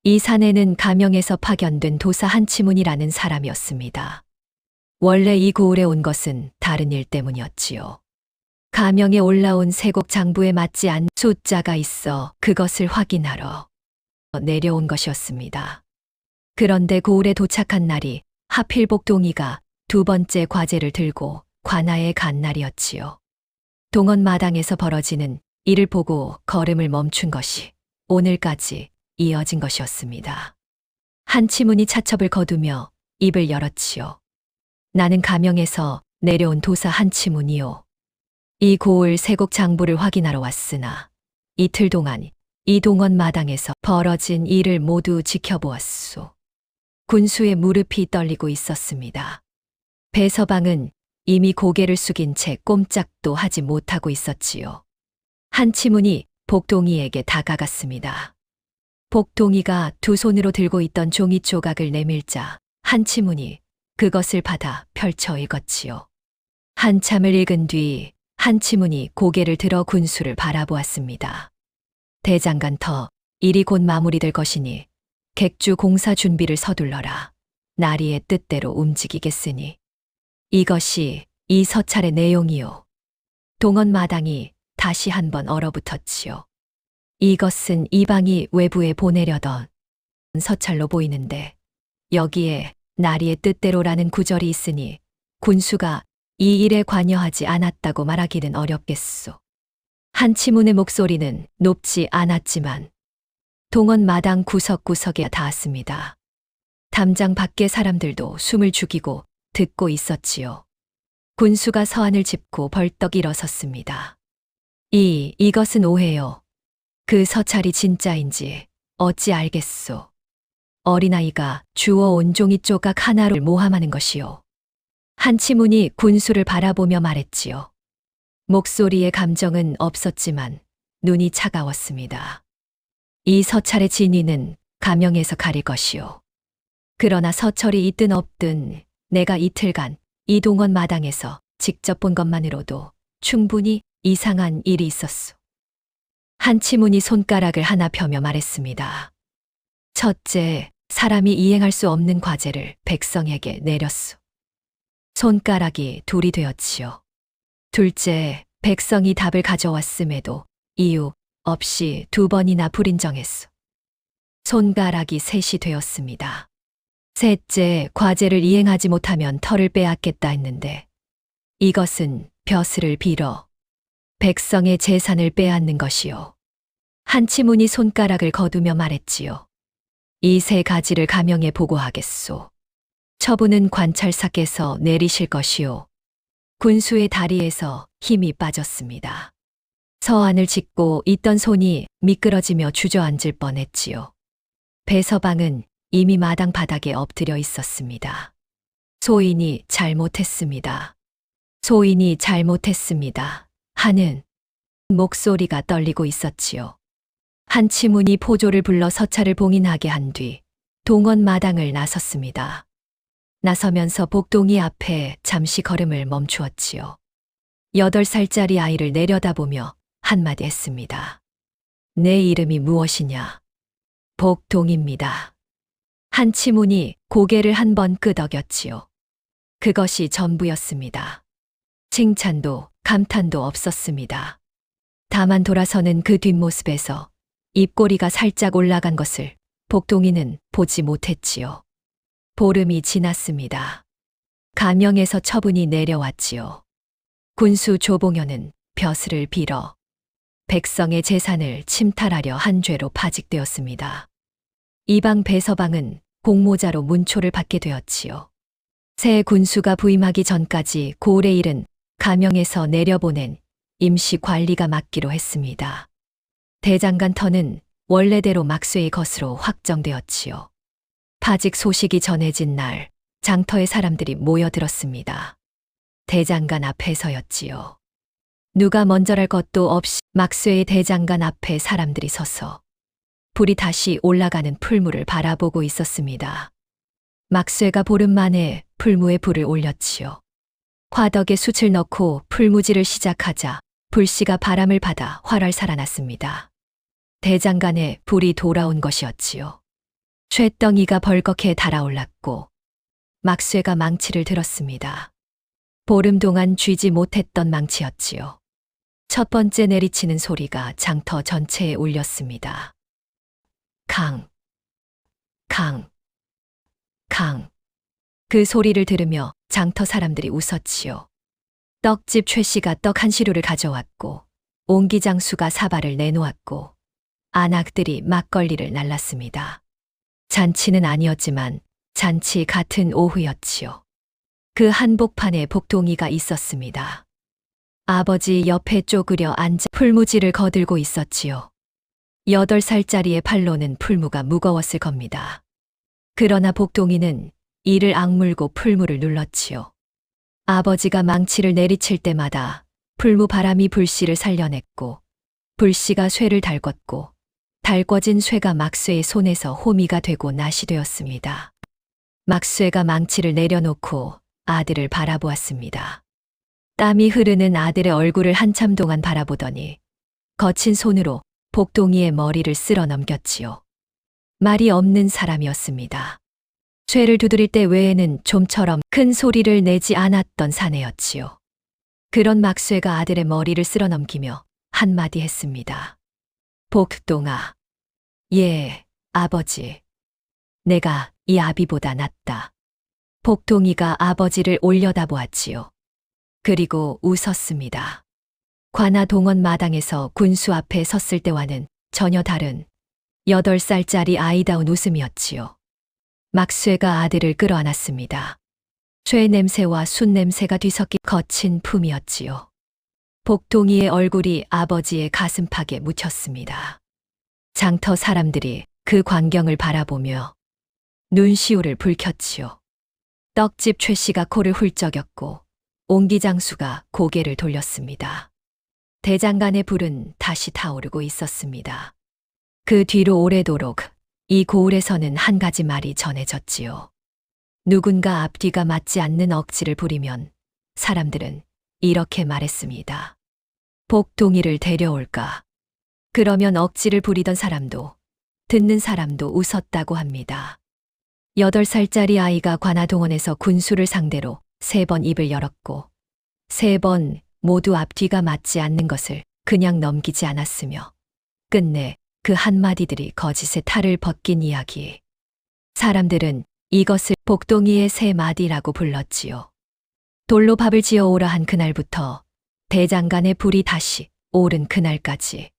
이 사내는 가명에서 파견된 도사 한치문이라는 사람이었습니다. 원래 이 고을에 온 것은 다른 일 때문이었지요. 가명에 올라온 세곡 장부에 맞지 않는 숫자가 있어 그것을 확인하러 내려온 것이었습니다. 그런데 고을에 도착한 날이 하필 복동이가 두 번째 과제를 들고 관아에 간 날이었지요. 동원 마당에서 벌어지는 일을 보고 걸음을 멈춘 것이 오늘까지 이어진 것이었습니다. 한치문이 차첩을 거두며 입을 열었지요. 나는 가명에서 내려온 도사 한치문이요. 이 고을 세곡 장부를 확인하러 왔으나 이틀 동안 이 동원 마당에서 벌어진 일을 모두 지켜보았소. 군수의 무릎이 떨리고 있었습니다. 배서방은 이미 고개를 숙인 채 꼼짝도 하지 못하고 있었지요. 한치문이 복동이에게 다가갔습니다. 복동이가 두 손으로 들고 있던 종이 조각을 내밀자 한치문이 그것을 받아 펼쳐 읽었지요. 한참을 읽은 뒤 한치문이 고개를 들어 군수를 바라보았습니다. 대장간 터, 일이 곧 마무리될 것이니 객주 공사 준비를 서둘러라. 나리의 뜻대로 움직이겠으니. 이것이 이 서찰의 내용이요. 동원 마당이 다시 한번 얼어붙었지요. 이것은 이방이 외부에 보내려던 서찰로 보이는데 여기에 나리의 뜻대로라는 구절이 있으니 군수가 이 일에 관여하지 않았다고 말하기는 어렵겠소. 한치문의 목소리는 높지 않았지만 동원 마당 구석구석에 닿았습니다. 담장 밖의 사람들도 숨을 죽이고 듣고 있었지요. 군수가 서한을 짚고 벌떡 일어섰습니다. 이것은 오해요. 그 서찰이 진짜인지 어찌 알겠소. 어린아이가 주워온 종이 조각 하나를 모함하는 것이요. 한치문이 군수를 바라보며 말했지요. 목소리에 감정은 없었지만 눈이 차가웠습니다. 이 서찰의 진위는 가명에서 가릴 것이오. 그러나 서철이 있든 없든 내가 이틀간 이동원 마당에서 직접 본 것만으로도 충분히 이상한 일이 있었소. 한치문이 손가락을 하나 펴며 말했습니다. 첫째, 사람이 이행할 수 없는 과제를 백성에게 내렸소. 손가락이 둘이 되었지요. 둘째, 백성이 답을 가져왔음에도 이유 없이 2번이나 불인정했소. 손가락이 셋이 되었습니다. 셋째, 과제를 이행하지 못하면 털을 빼앗겠다 했는데 이것은 벼슬을 빌어 백성의 재산을 빼앗는 것이요. 한치문이 손가락을 거두며 말했지요. 이 3가지를 가명에 보고하겠소. 처분은 관찰사께서 내리실 것이요. 군수의 다리에서 힘이 빠졌습니다. 서안을 짚고 있던 손이 미끄러지며 주저앉을 뻔했지요. 배서방은 이미 마당 바닥에 엎드려 있었습니다. 소인이 잘못했습니다. 소인이 잘못했습니다. 하는 목소리가 떨리고 있었지요. 한치문이 포조를 불러 서찰을 봉인하게 한 뒤 동원 마당을 나섰습니다. 나서면서 복동이 앞에 잠시 걸음을 멈추었지요. 8살짜리 아이를 내려다보며 한마디 했습니다. 내 이름이 무엇이냐? 복동입니다. 한치문이 고개를 한 번 끄덕였지요. 그것이 전부였습니다. 칭찬도 감탄도 없었습니다. 다만 돌아서는 그 뒷모습에서 입꼬리가 살짝 올라간 것을 복동이는 보지 못했지요. 보름이 지났습니다. 가명에서 처분이 내려왔지요. 군수 조봉현은 벼슬을 빌어 백성의 재산을 침탈하려 한 죄로 파직되었습니다. 이방 배서방은 공모자로 문초를 받게 되었지요. 새 군수가 부임하기 전까지 고을의 일은 가명에서 내려보낸 임시 관리가 맡기로 했습니다. 대장간 터는 원래대로 막쇠의 것으로 확정되었지요. 파직 소식이 전해진 날 장터의 사람들이 모여들었습니다. 대장간 앞에서였지요. 누가 먼저랄 것도 없이 막쇠의 대장간 앞에 사람들이 서서 불이 다시 올라가는 풀무를 바라보고 있었습니다. 막쇠가 보름 만에 풀무에 불을 올렸지요. 화덕에 숯을 넣고 풀무질을 시작하자 불씨가 바람을 받아 활활 살아났습니다. 대장간에 불이 돌아온 것이었지요. 쇳덩이가 벌겋게 달아올랐고 막쇠가 망치를 들었습니다. 보름 동안 쥐지 못했던 망치였지요. 첫 번째 내리치는 소리가 장터 전체에 울렸습니다. 강, 강, 강. 그 소리를 들으며 장터 사람들이 웃었지요. 떡집 최 씨가 떡 한 시루를 가져왔고 옹기장수가 사발을 내놓았고 안악들이 막걸리를 날랐습니다. 잔치는 아니었지만 잔치 같은 오후였지요. 그 한복판에 복동이가 있었습니다. 아버지 옆에 쪼그려 앉아 풀무지를 거들고 있었지요. 8살짜리의 팔로는 풀무가 무거웠을 겁니다. 그러나 복동이는 이를 악물고 풀무를 눌렀지요. 아버지가 망치를 내리칠 때마다 풀무 바람이 불씨를 살려냈고 불씨가 쇠를 달궜고 달궈진 쇠가 막쇠의 손에서 호미가 되고 낫이 되었습니다. 막쇠가 망치를 내려놓고 아들을 바라보았습니다. 땀이 흐르는 아들의 얼굴을 한참 동안 바라보더니 거친 손으로 복동이의 머리를 쓸어 넘겼지요. 말이 없는 사람이었습니다. 쇠를 두드릴 때 외에는 좀처럼 큰 소리를 내지 않았던 사내였지요. 그런 막쇠가 아들의 머리를 쓸어 넘기며 한마디 했습니다. 복동아, 예, 아버지. 내가 이 아비보다 낫다. 복동이가 아버지를 올려다보았지요. 그리고 웃었습니다. 관아 동원 마당에서 군수 앞에 섰을 때와는 전혀 다른 8살짜리 아이다운 웃음이었지요. 막쇠가 아들을 끌어안았습니다. 쇠 냄새와 숯 냄새가 뒤섞인 거친 품이었지요. 복동이의 얼굴이 아버지의 가슴팍에 묻혔습니다. 장터 사람들이 그 광경을 바라보며 눈시울을 붉혔지요. 떡집 최 씨가 코를 훌쩍였고 옹기장수가 고개를 돌렸습니다. 대장간의 불은 다시 타오르고 있었습니다. 그 뒤로 오래도록 이 고을에서는 한 가지 말이 전해졌지요. 누군가 앞뒤가 맞지 않는 억지를 부리면 사람들은 이렇게 말했습니다. 복동이를 데려올까? 그러면 억지를 부리던 사람도 듣는 사람도 웃었다고 합니다. 8살짜리 아이가 관아동원에서 군수를 상대로 3번 입을 열었고 3번 모두 앞뒤가 맞지 않는 것을 그냥 넘기지 않았으며 끝내 그 한마디들이 거짓의 탈을 벗긴 이야기. 사람들은 이것을 복동이의 3마디라고 불렀지요. 돌로 밥을 지어 오라 한 그날부터 대장간의 불이 다시 오른 그날까지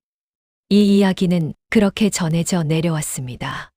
이 이야기는 그렇게 전해져 내려왔습니다.